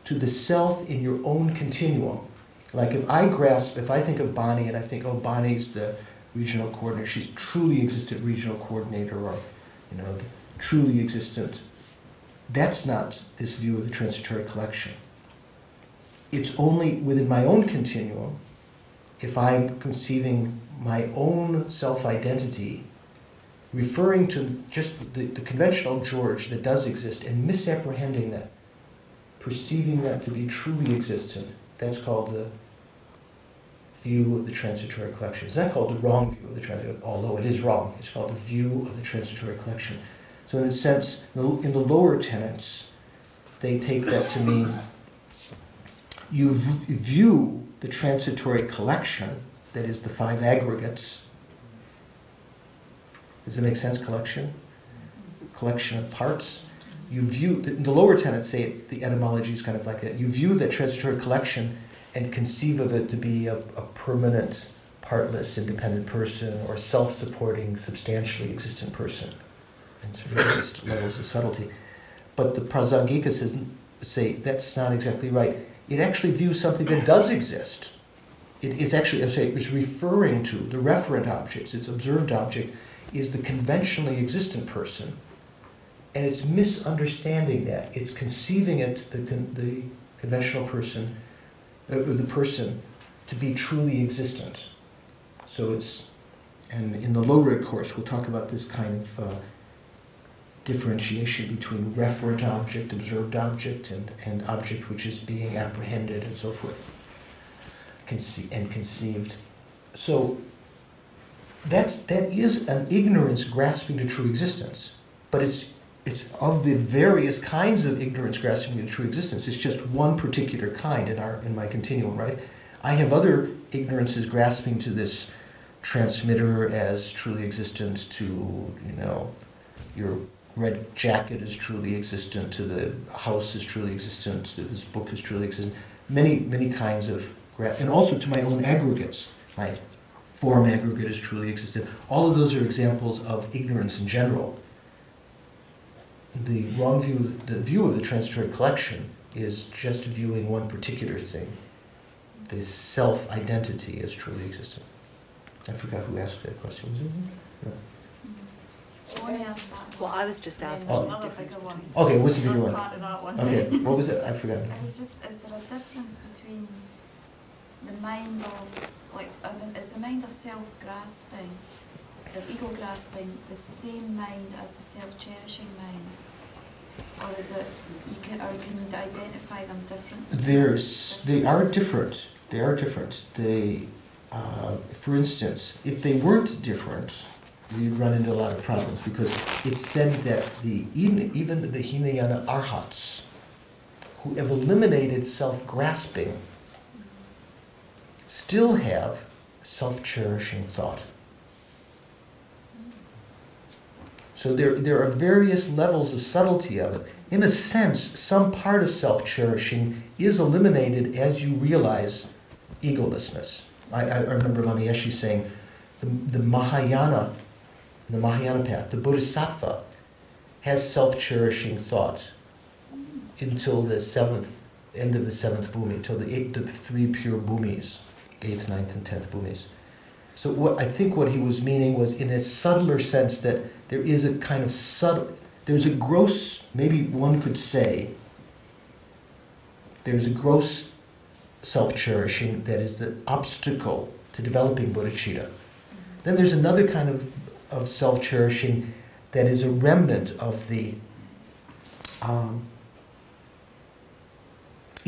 to the self in your own continuum. Like if I think of Bonnie and I think, oh, Bonnie's the regional coordinator, she's truly existent regional coordinator, or, truly existent. That's not this view of the transitory collection. It's only within my own continuum, if I'm conceiving my own self-identity, referring to just the conventional George that does exist and misapprehending that, perceiving that to be truly existent, that's called the view of the transitory collection. It's not called the wrong view of the transitory, although it is wrong. It's called the view of the transitory collection. So in a sense, in the lower tenets, they take that to mean you view the transitory collection, that is the five aggregates. Does it make sense? Collection of parts. You view, the lower tenets say it, the etymology is kind of like that. You view that transitory collection and conceive of it to be a permanent, partless, independent person, or self-supporting, substantially existent person. And it's various levels of subtlety. But the Prasangikas say that's not exactly right. It actually views something that does exist. It is actually, it's referring to the referent objects, its observed object, is the conventionally existent person, and it's misunderstanding that. It's conceiving it, the conventional person, the person, to be truly existent. So it's, and in the low-rig course, we'll talk about this kind of differentiation between referent object, observed object, and object which is being apprehended, and so forth, and conceived. So that is an ignorance grasping to true existence, but it's of the various kinds of ignorance grasping to true existence. It's just one particular kind in my continuum, right? I have other ignorances grasping to this transmitter as truly existent, to your red jacket is truly existent, to the house is truly existent, to this book is truly existent. Many kinds of and also to my own aggregates. My form aggregate is truly existent. All of those are examples of ignorance in general. The wrong view, the view of the transitory collection, is just viewing one particular thing, the self-identity as truly existent. I forgot who asked that question. Was it me? No. Well, I was just asking. Another bigger one. Okay, what's the bigger That's one? part of that one. Okay, what was it? I forgot. It was just, is there a difference between the mind of, is the mind of self-grasping, of ego-grasping, the same mind as the self-cherishing mind? Or is it, can you identify them differently? They are different. They are different. For instance, if they weren't different, we'd run into a lot of problems, because it's said that even the Hinayana Arhats, who have eliminated self-grasping, still have self-cherishing thought. So there are various levels of subtlety of it. In a sense, some part of self-cherishing is eliminated as you realize egolessness. I remember Lama Yeshe saying, the Mahayana path, the bodhisattva, has self-cherishing thought until the end of the seventh bhumi, until the three pure bhumis, 8th, 9th, and 10th bhumis. So I think what he was meaning was, in a subtler sense, that there is a kind of there's a gross, maybe one could say, there's a gross self-cherishing that is the obstacle to developing bodhicitta. Then there's another kind of self-cherishing that is a remnant of the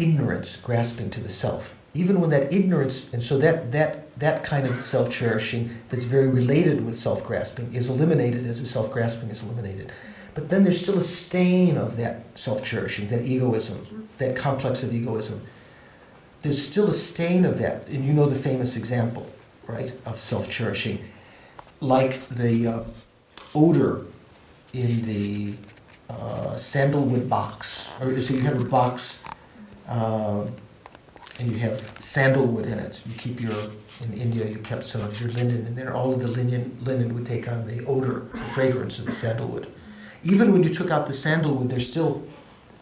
ignorance grasping to the self. Even when that ignorance, and so that kind of self-cherishing that's very related with self-grasping is eliminated as the self-grasping is eliminated. But then there's still a stain of that self-cherishing, that egoism, that complex of egoism. There's still a stain of that, and you know the famous example, right, of self-cherishing, like the odor in the sandalwood box. Or so you have a box, and you have sandalwood in it. You keep in India, you kept some of your linen in there. All of the linen would take on the odor, the fragrance of the sandalwood. Even when you took out the sandalwood, there still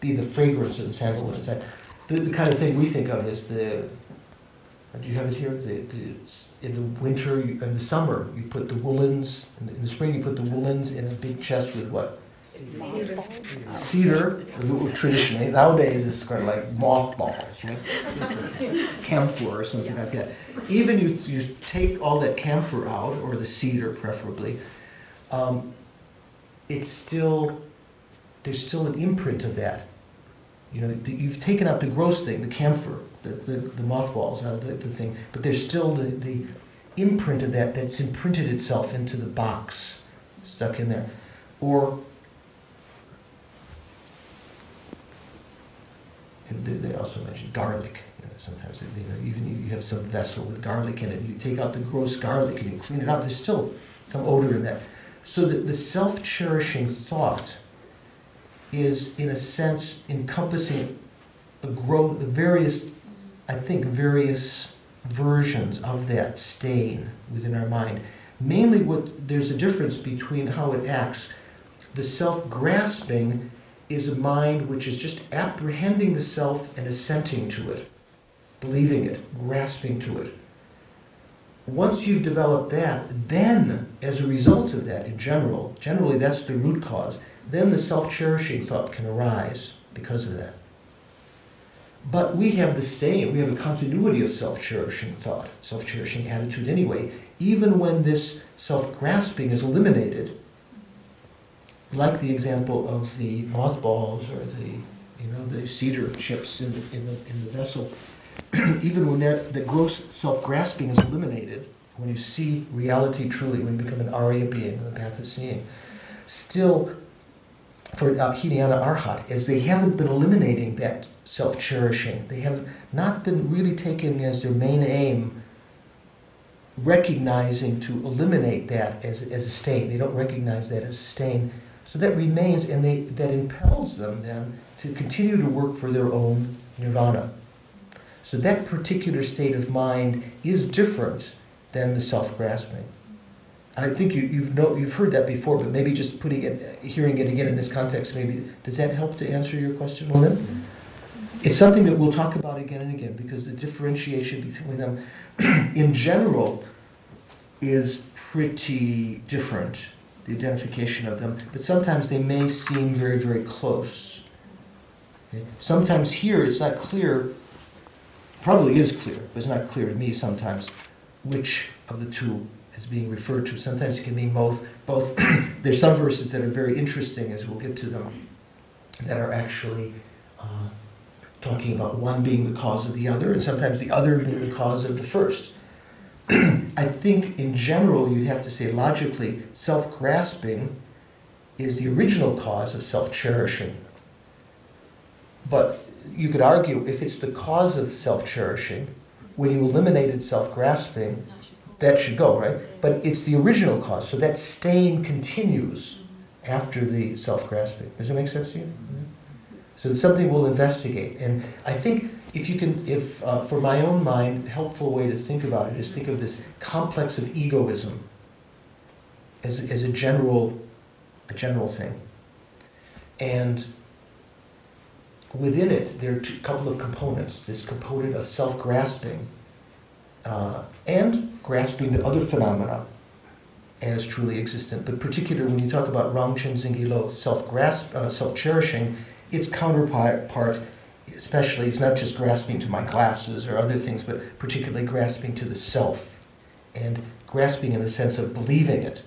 be the fragrance of the sandalwood inside. The kind of thing we think of is do you have it here? In the winter, in the summer, you put the woolens, in the spring you put the woolens in a big chest with what? Cedar, traditionally. Nowadays it's kind of like mothballs, right? Camphor or something like that. Even you take all that camphor out, or the cedar preferably, there's still an imprint of that. You know, you've taken out the gross thing, the camphor, the mothballs out of the thing, but there's still the imprint of that's imprinted itself into the box, stuck in there. Or and they also mention garlic. You know, sometimes even you have some vessel with garlic in it. You take out the gross garlic and you clean it out. There's still some odor in that. So that the self-cherishing thought is, in a sense, encompassing various versions of that stain within our mind. Mainly, there's a difference between how it acts. The self-grasping is a mind which is just apprehending the self and assenting to it, believing it, grasping to it. Once you've developed that, then, as a result of that, generally that's the root cause, then the self-cherishing thought can arise because of that. But we have the stain, we have a continuity of self-cherishing thought, self-cherishing attitude anyway, even when this self-grasping is eliminated, like the example of the mothballs or the cedar chips in the vessel. Even when the gross self-grasping is eliminated, when you see reality truly, when you become an Arya being in the path of seeing, still, for Hinayana Arhat, as they haven't been eliminating that self-cherishing, they have not been really taking as their main aim recognizing to eliminate that as a stain. They don't recognize that as a stain. So that remains, and that impels them then to continue to work for their own nirvana. So that particular state of mind is different than the self-grasping. I think you've heard that before, but maybe just hearing it again in this context, maybe, does that help to answer your question, Lynn? It's something that we'll talk about again and again, because the differentiation between them, in general, is pretty different, the identification of them, but sometimes they may seem very, very close. Okay? Sometimes here it's not clear, probably is clear, but it's not clear to me sometimes which of the two is being referred to. Sometimes it can mean both. There's some verses that are very interesting, as we'll get to them, that are actually talking about one being the cause of the other, and sometimes the other being the cause of the first. I think in general you'd have to say logically, self-grasping is the original cause of self-cherishing. But you could argue if it's the cause of self-cherishing, when you eliminated self-grasping, that should go, right? But it's the original cause, so that stain continues after the self-grasping. Does that make sense to you? Mm-hmm. So it's something we'll investigate. And I think for my own mind, a helpful way to think about it is think of this complex of egoism as a general thing. And within it, there are a couple of components. This component of self-grasping and grasping to other phenomena as truly existent. But particularly when you talk about Rangchen Zingilo, self-cherishing, its counterpart, especially, it's not just grasping to my glasses or other things, but particularly grasping to the self, and grasping in the sense of believing it.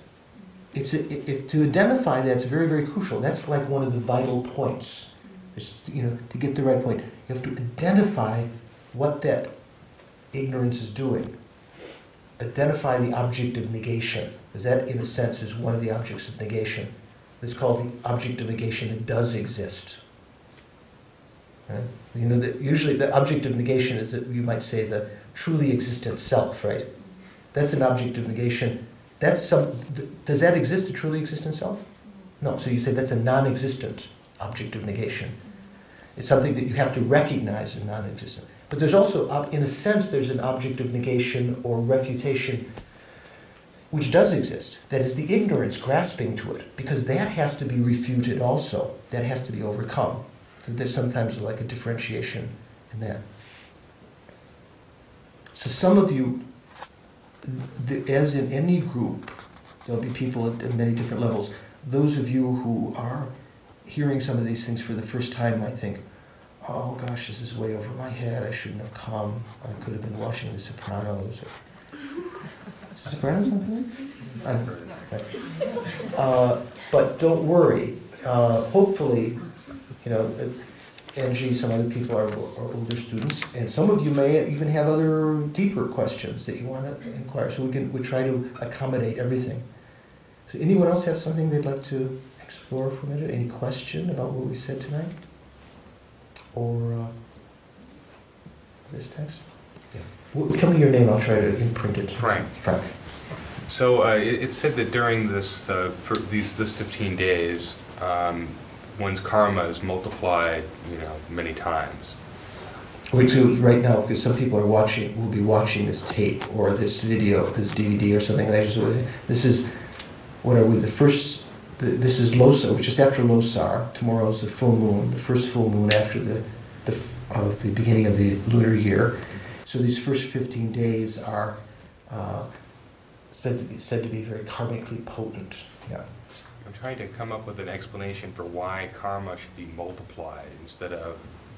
To identify that's very, very crucial. That's like one of the vital points. Just, to get the right point, you have to identify what that ignorance is doing. Identify the object of negation, because that, in a sense, is one of the objects of negation. It's called the object of negation that does exist. Right? Usually the object of negation is, that you might say, the truly existent self, right? That's an object of negation. Does that exist, a truly existent self? No, so you say that's a non-existent object of negation. It's something that you have to recognize as non-existent. But there's also, in a sense, there's an object of negation or refutation which does exist. That is the ignorance grasping to it, because that has to be refuted also. That has to be overcome. So there's sometimes like a differentiation in that. So some of you, as in any group, there'll be people at many different levels. Those of you who are hearing some of these things for the first time might think, oh gosh, this is way over my head, I shouldn't have come, I could have been watching The Sopranos. Is The Sopranos something? But don't worry, hopefully, Angie, some other people are older students, and some of you may even have other deeper questions that you want to inquire, so we try to accommodate everything. So anyone else have something they'd like to explore for a minute? Any question about what we said tonight? Or this text? Yeah. Tell me your name, I'll try to imprint it. Frank. Frank. So it said that during this, for this 15 days, one's karma is multiplied, many times. Wait, so right now, because some people will be watching this tape or this video, this DVD or something like that. This is, what are we, this is Losar, which is after Losar. Tomorrow is the full moon, the first full moon after the beginning of the lunar year. So these first 15 days are said to be very karmically potent. Yeah. I'm trying to come up with an explanation for why karma should be multiplied instead of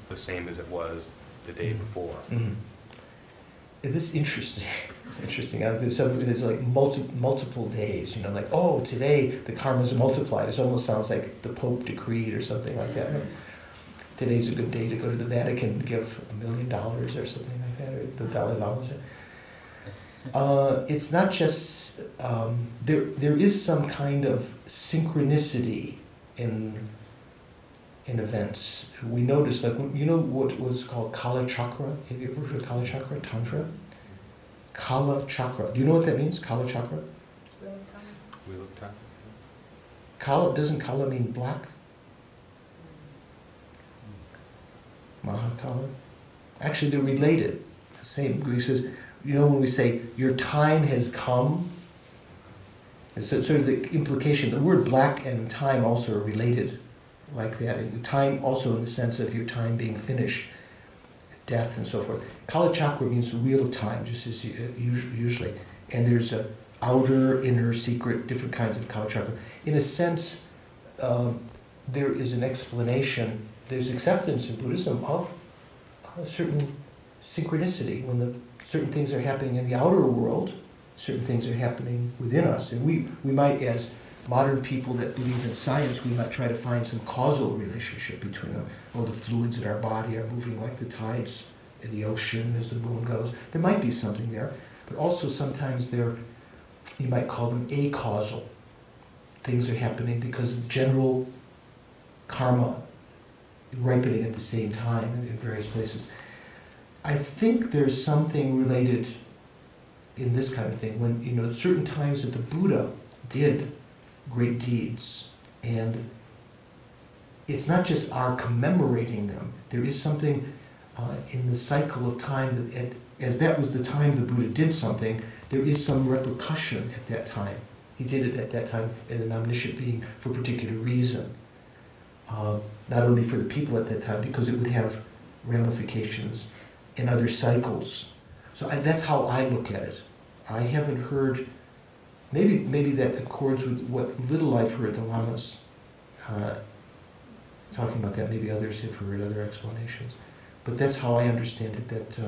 the same as it was the day before. Mm-hmm. This is interesting. It's interesting. There's like multiple days, like, oh, today the karmas are multiplied. It almost sounds like the Pope decreed or something like that. Today's a good day to go to the Vatican and give $1 million or something like that, or the Dalai Lama said. It's not just, there is some kind of synchronicity in events. We notice, like, what was called Kala Chakra? Have you ever heard of Kala Chakra? Tantra? Kala Chakra. Do you know what that means, Kala Chakra? Wheel of time. Kala, doesn't Kala mean black? Mahakala? Actually, they're related. Same. He says, when we say, your time has come, it's sort of the implication, the word black and time also are related like that. And time also in the sense of your time being finished, death and so forth. Kala Chakra means the wheel of time, just as usually. And there's a outer, inner, secret, different kinds of Kala Chakra. In a sense, there is an explanation, there's acceptance in Buddhism of a certain synchronicity. When certain things are happening in the outer world, certain things are happening within us. And we might, as modern people that believe in science, we might try to find some causal relationship between them. The fluids in our body are moving like the tides in the ocean as the moon goes. There might be something there. But also sometimes you might call them acausal. Things are happening because of general karma ripening at the same time in various places. I think there's something related in this kind of thing when, certain times that the Buddha did great deeds, and it's not just our commemorating them. There is something in the cycle of time that, as that was the time the Buddha did something, there is some repercussion at that time. He did it at that time as an omniscient being for a particular reason. Not only for the people at that time, because it would have ramifications in other cycles. So that's how I look at it. I haven't heard, maybe that accords with what little I've heard the Lamas talking about that. Maybe others have heard other explanations. But that's how I understand it, that,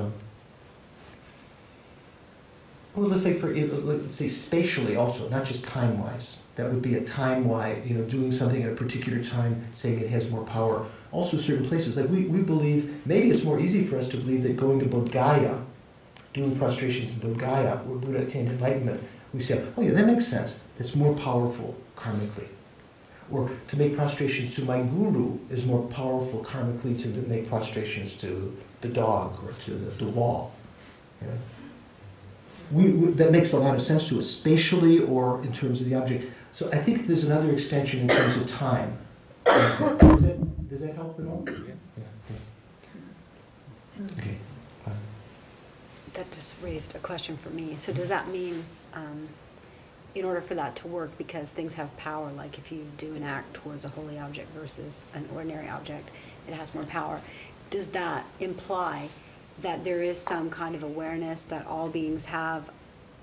let's say spatially also, not just time-wise. That would be a time-wise, doing something at a particular time, saying it has more power. also certain places. Like we believe, maybe it's more easy for us to believe that going to Bodh Gaya, doing prostrations in Bodh Gaya, where Buddha attained enlightenment, we say, oh yeah, that makes sense. That's more powerful karmically. Or to make prostrations to my guru is more powerful karmically to make prostrations to the dog or to the wall. You know? That makes a lot of sense to us, spatially or in terms of the object. So I think there's another extension in terms of time. Does that help at all? Yeah. Okay. That just raised a question for me. So does that mean, in order for that to work, because things have power, like if you do an act towards a holy object versus an ordinary object, it has more power. Does that imply that there is some kind of awareness that all beings have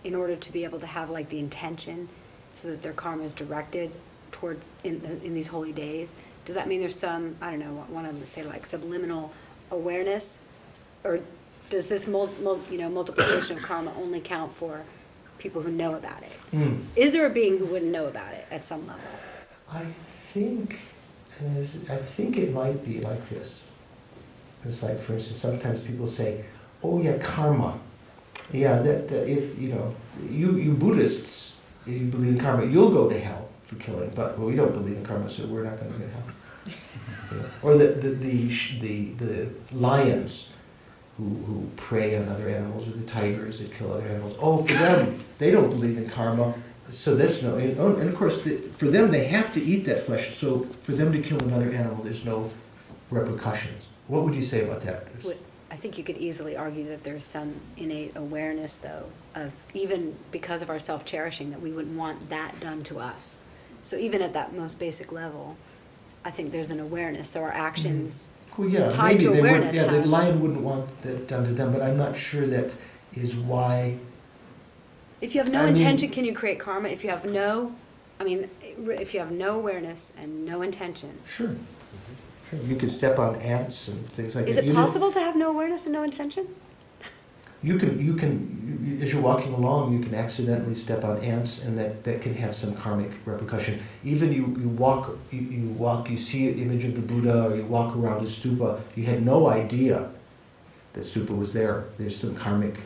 in order to be able to have like the intention so that their karma is directed toward in these holy days? Does that mean there's some, I don't know, one of them say like subliminal awareness? Or does this multiplication of karma only count for people who know about it? Is there a being who wouldn't know about it at some level? I think it might be like this. It's like, for instance, sometimes people say, "Oh yeah, karma. Yeah, that if you Buddhists, you believe in karma, you'll go to hell for killing. But we don't believe in karma, so we're not going to go to hell." Or the lions who prey on other animals, or the tigers that kill other animals. Oh, for them, they don't believe in karma, so that's no. And of course, for them, they have to eat that flesh. So for them to kill another animal, there's no repercussions. What would you say about that? I think you could easily argue that there's some innate awareness, though, of even because of our self-cherishing, that we wouldn't want that done to us. So even at that most basic level, I think there's an awareness. So our actions tied to awareness. The lion wouldn't want that done to them, but I'm not sure that is why. If you have no intention, can you create karma? If you have no awareness and no intention. Sure. You could step on ants and things like that. Is it possible to have no awareness and no intention? You can, as you're walking along, you can accidentally step on ants, and that can have some karmic repercussion. Even you walk, you see an image of the Buddha, or you walk around a stupa, you had no idea that stupa was there. There's some karmic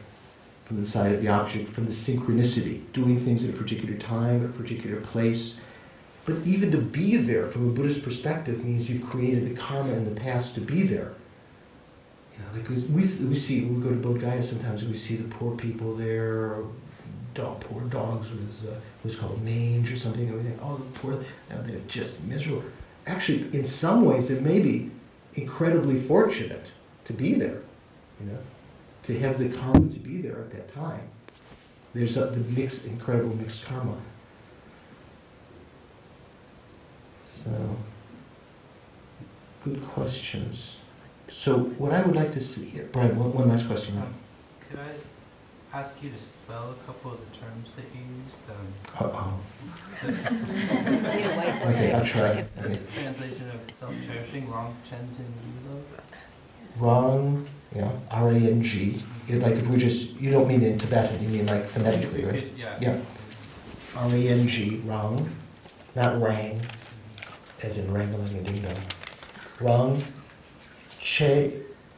from the side of the object, from the synchronicity, doing things at a particular time, a particular place. But even to be there, from a Buddhist perspective, means you've created the karma in the past to be there. Like we see, when we go to Bodh Gaya sometimes, we see the poor people there, poor dogs with what's called mange or something. And we think, oh, the poor, they're just miserable. Actually, in some ways, they may be incredibly fortunate to be there, to have the karma to be there at that time. There's the incredible mixed karma. So, good questions. So what I would like to see, Brian, one last question. Could I ask you to spell a couple of the terms that you used? Okay, I'll try. The translation of self-cherishing, Rang Chen Zin Yilo. Rang, R-A-N-G. Like if we're just, you don't mean in Tibetan, you mean like phonetically, right? Yeah. R-A-N-G, Rang, not Rang, as in wrangling and ding-dong. Rang.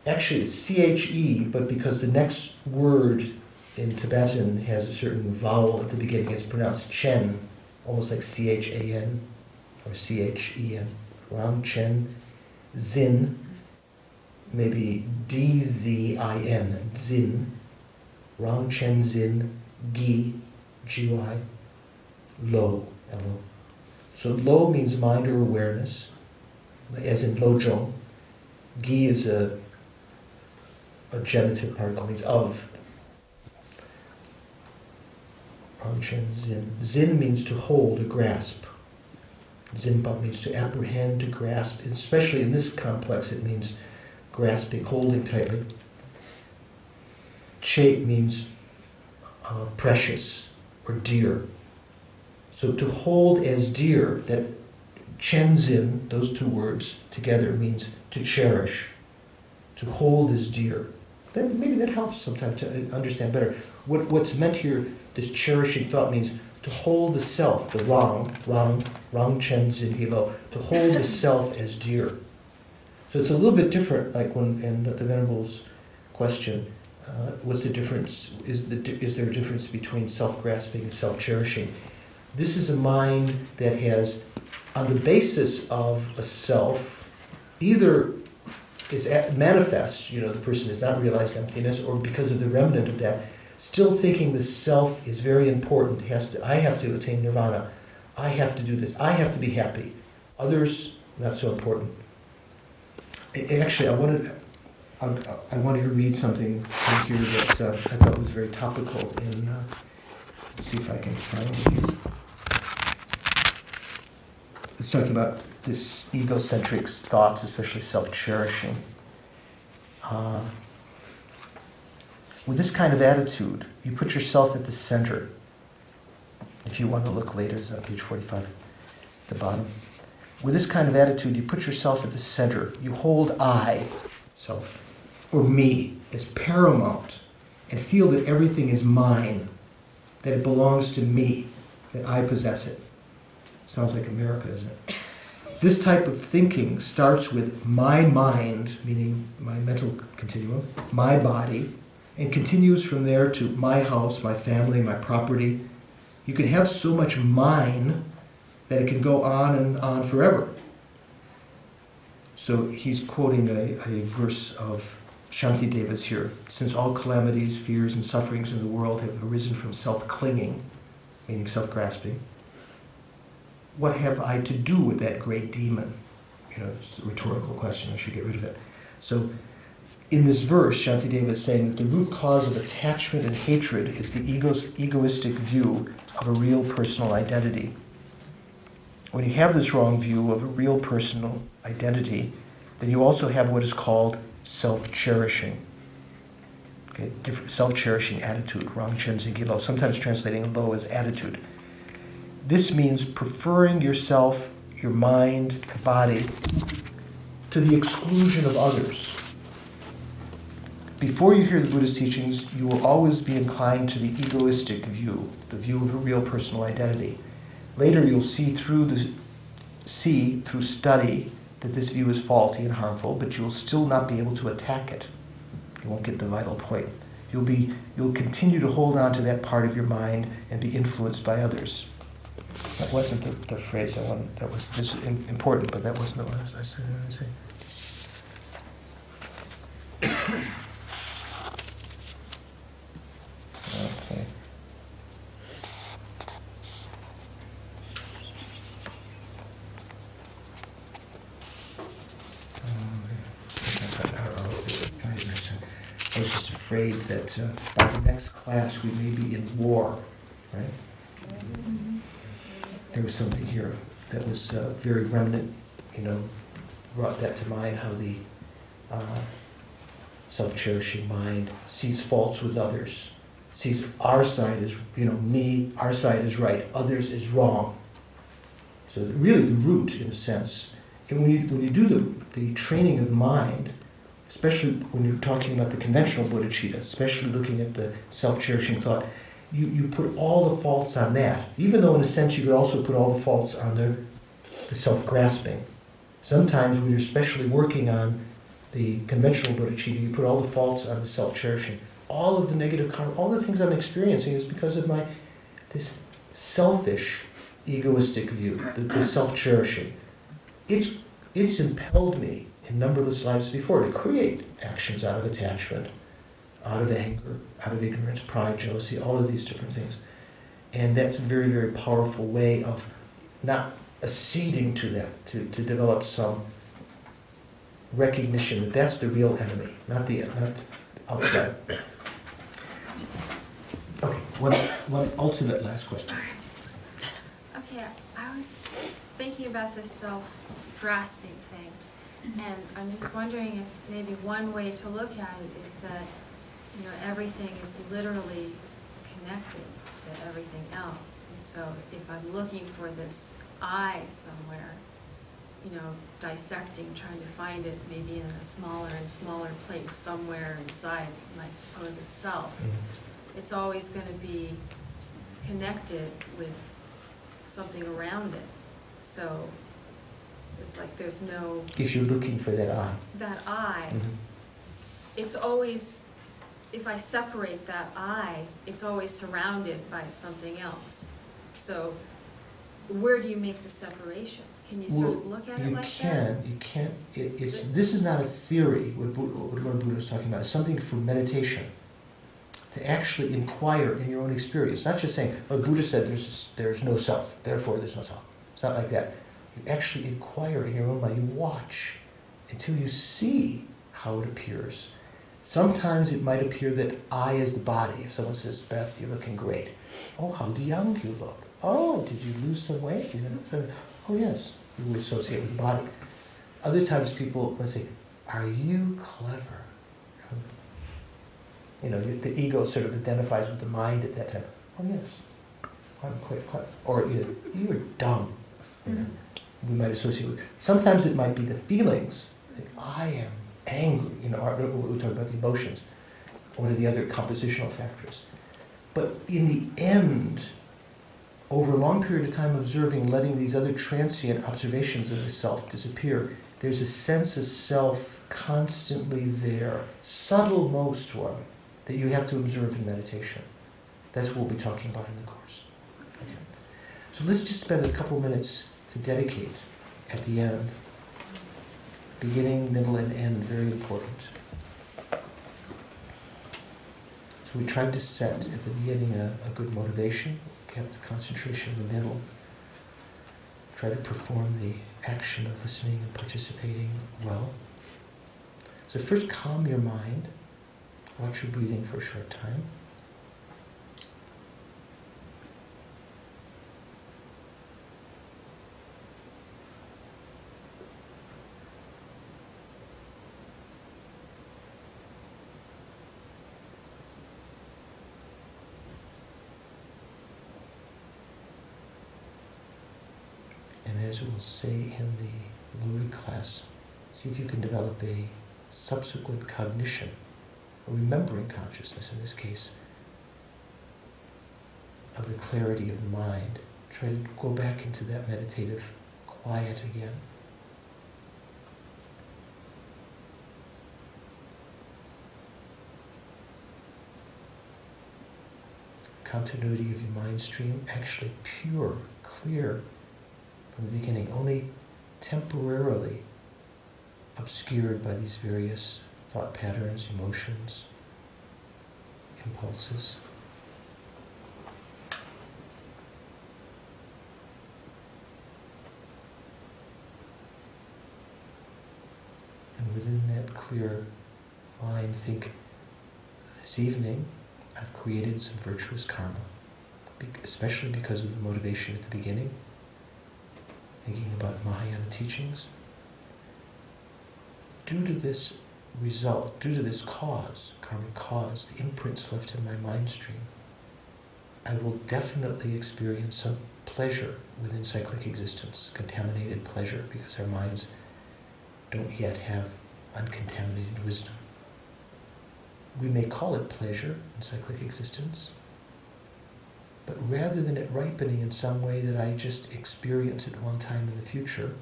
Actually, it's C-H-E, but because the next word in Tibetan has a certain vowel at the beginning, it's pronounced Chen, almost like C-H-A-N or C-H-E-N. Rang Chen Zin, maybe D-Z-I-N, Zin. Rang Chen Zin Gi, G-Y, Lo, L-O. So Lo means mind or awareness, as in Lo Zhong. Gi is a genitive particle, means of. Rang Chen Zin. Zin means to hold, to grasp. Zinpa means to apprehend, to grasp. Especially in this complex, it means grasping, holding tightly. Che means precious or dear. So to hold as dear, that Chen Zin, those two words together, means to cherish, to hold as dear. Then maybe that helps sometimes to understand better. What's meant here, this cherishing thought, means to hold the self, the Rang Chen Zin Hilo, to hold the self as dear. So it's a little bit different, like when in the Venerable's question, what's the difference? Is there a difference between self-grasping and self-cherishing? This is a mind that has, on the basis of a self, either is manifest, the person has not realized emptiness, or because of the remnant of that, still thinking the self is very important. I have to attain nirvana. I have to do this. I have to be happy. Others, not so important. Actually, I wanted to read something in here that I thought was very topical. Let's see if I can find it here. It's talking about this egocentric thoughts, especially self-cherishing. With this kind of attitude, you put yourself at the center. If you want to look later, it's on page 45, at the bottom. With this kind of attitude, you put yourself at the center. You hold I, self, or me, as paramount, and feel that everything is mine, that it belongs to me, that I possess it. Sounds like America, doesn't it? This type of thinking starts with my mind, meaning my mental continuum, my body, and continues from there to my house, my family, my property. You can have so much mine that it can go on and on forever. So he's quoting a verse of Shantideva's here. Since all calamities, fears, and sufferings in the world have arisen from self-clinging, meaning self-grasping, what have I to do with that great demon? It's a rhetorical question. I should get rid of it. So in this verse, Shantideva is saying that the root cause of attachment and hatred is the egoistic view of a real personal identity. When you have this wrong view of a real personal identity, then you also have what is called self-cherishing. Okay, self-cherishing attitude, Rang Chenzingi Lo, sometimes translating lo as attitude. This means preferring yourself, your mind, and body to the exclusion of others. Before you hear the Buddha's teachings, you will always be inclined to the egoistic view, the view of a real personal identity. Later you'll see through study that this view is faulty and harmful, but you will still not be able to attack it. You won't get the vital point. You'll continue to hold on to that part of your mind and be influenced by others. That wasn't the phrase I wanted. That was just important, but that wasn't what I said. Okay. I was just afraid that by the next class we may be in war, right? There was something here that was very remnant, brought that to mind, how the self-cherishing mind sees faults with others, sees our side as, me, our side is right, others is wrong. So really the root, in a sense. And when you do the training of the mind, especially when you're talking about the conventional bodhicitta, especially looking at the self-cherishing thought, you put all the faults on that, even though in a sense you could also put all the faults on the self-grasping. Sometimes when you're especially working on the conventional bodhicitta, you put all the faults on the self-cherishing. All of the negative karma, all the things I'm experiencing is because of this selfish, egoistic view, the self-cherishing. It's impelled me in numberless lives before to create actions out of attachment, out of anger, out of ignorance, pride, jealousy, all of these different things. And that's a very, very powerful way of not acceding to that, to develop some recognition that that's the real enemy, not outside. Okay, one ultimate last question. Okay, I was thinking about this self-grasping thing, and I'm just wondering if maybe one way to look at it is that everything is literally connected to everything else. And so if I'm looking for this I somewhere, dissecting, trying to find it maybe in a smaller and smaller place somewhere inside my supposed self, it's always going to be connected with something around it. So It's like there's no, If you're looking for that I. that I, Mhm. it's always, if I separate that I, it's always surrounded by something else. So where do you make the separation? Can you sort of look at it like that? You can't, this is not a theory, what Lord Buddha was talking about. It's something for meditation. To actually inquire in your own experience. Not just saying, oh, Buddha said there's no self, therefore there's no self. It's not like that. You actually inquire in your own mind. You watch until you see how it appears. Sometimes it might appear that I is the body. If someone says, Beth, you're looking great. Oh, how young you look. Oh, did you lose some weight? Oh, yes. You will associate with the body. Other times people will say, are you clever? You know, the ego sort of identifies with the mind at that time. Oh, yes. I'm quite clever. Or you're dumb. You know, we might associate with. Sometimes it might be the feelings. Like, I am angry. You know, we talk about the emotions. One of the other compositional factors. But in the end, over a long period of time observing, letting these other transient observations of the self disappear, there's a sense of self constantly there, subtle-most one, that you have to observe in meditation. That's what we'll be talking about in the course. Okay. So let's just spend a couple minutes to dedicate at the end. Beginning, middle, and end, very important. So we tried to set at the beginning a good motivation, kept concentration in the middle, try to perform the action of listening and participating well. So first calm your mind, watch your breathing for a short time. And as we'll say in the Lower class, see if you can develop a subsequent cognition, a remembering consciousness in this case, of the clarity of the mind. Try to go back into that meditative quiet again. Continuity of your mind stream, actually pure, clear, from the beginning, only temporarily obscured by these various thought patterns, emotions, impulses. And within that clear mind, think, this evening I've created some virtuous karma, especially because of the motivation at the beginning. Thinking about Mahayana teachings, due to this result, due to this cause, karmic cause, the imprints left in my mind stream, I will definitely experience some pleasure within cyclic existence, contaminated pleasure, because our minds don't yet have uncontaminated wisdom. We may call it pleasure in cyclic existence, but rather than it ripening in some way that I just experience at one time in the future,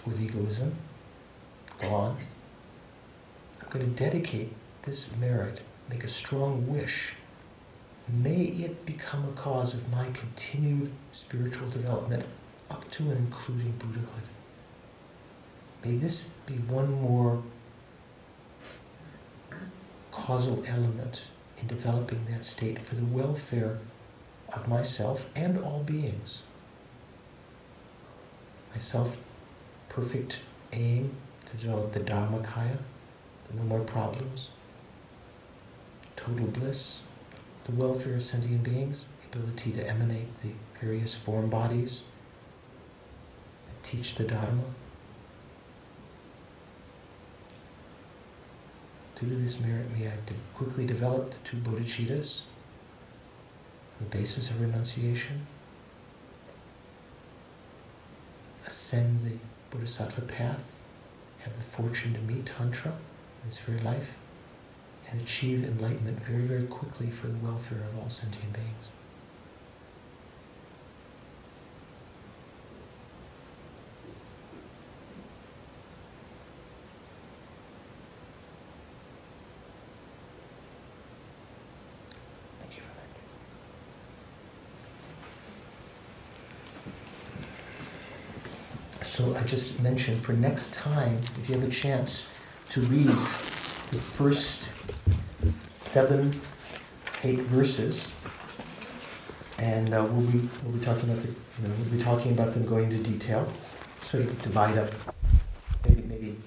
with egoism gone, I'm going to dedicate this merit, make a strong wish. May it become a cause of my continued spiritual development up to and including Buddhahood. May this be one more causal element in developing that state for the welfare of myself and all beings. My self-perfect aim to develop the Dharmakaya, no more problems, total bliss, the welfare of sentient beings, the ability to emanate the various form bodies, and teach the Dharma. Due to this merit, may I quickly develop the two bodhicittas, the basis of renunciation, ascend the bodhisattva path, have the fortune to meet Tantra in this very life, and achieve enlightenment very, very quickly for the welfare of all sentient beings. So I just mentioned for next time, if you have a chance to read the first 7, 8 verses, and we'll be talking about we'll be talking about them going into detail. So you can divide up maybe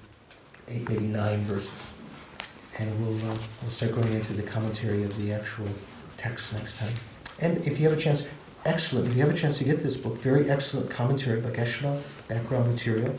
8, maybe 9 verses, and we'll start going into the commentary of the actual text next time. And if you have a chance, excellent. If you have a chance to get this book, very excellent commentary by Geshe-la, background material.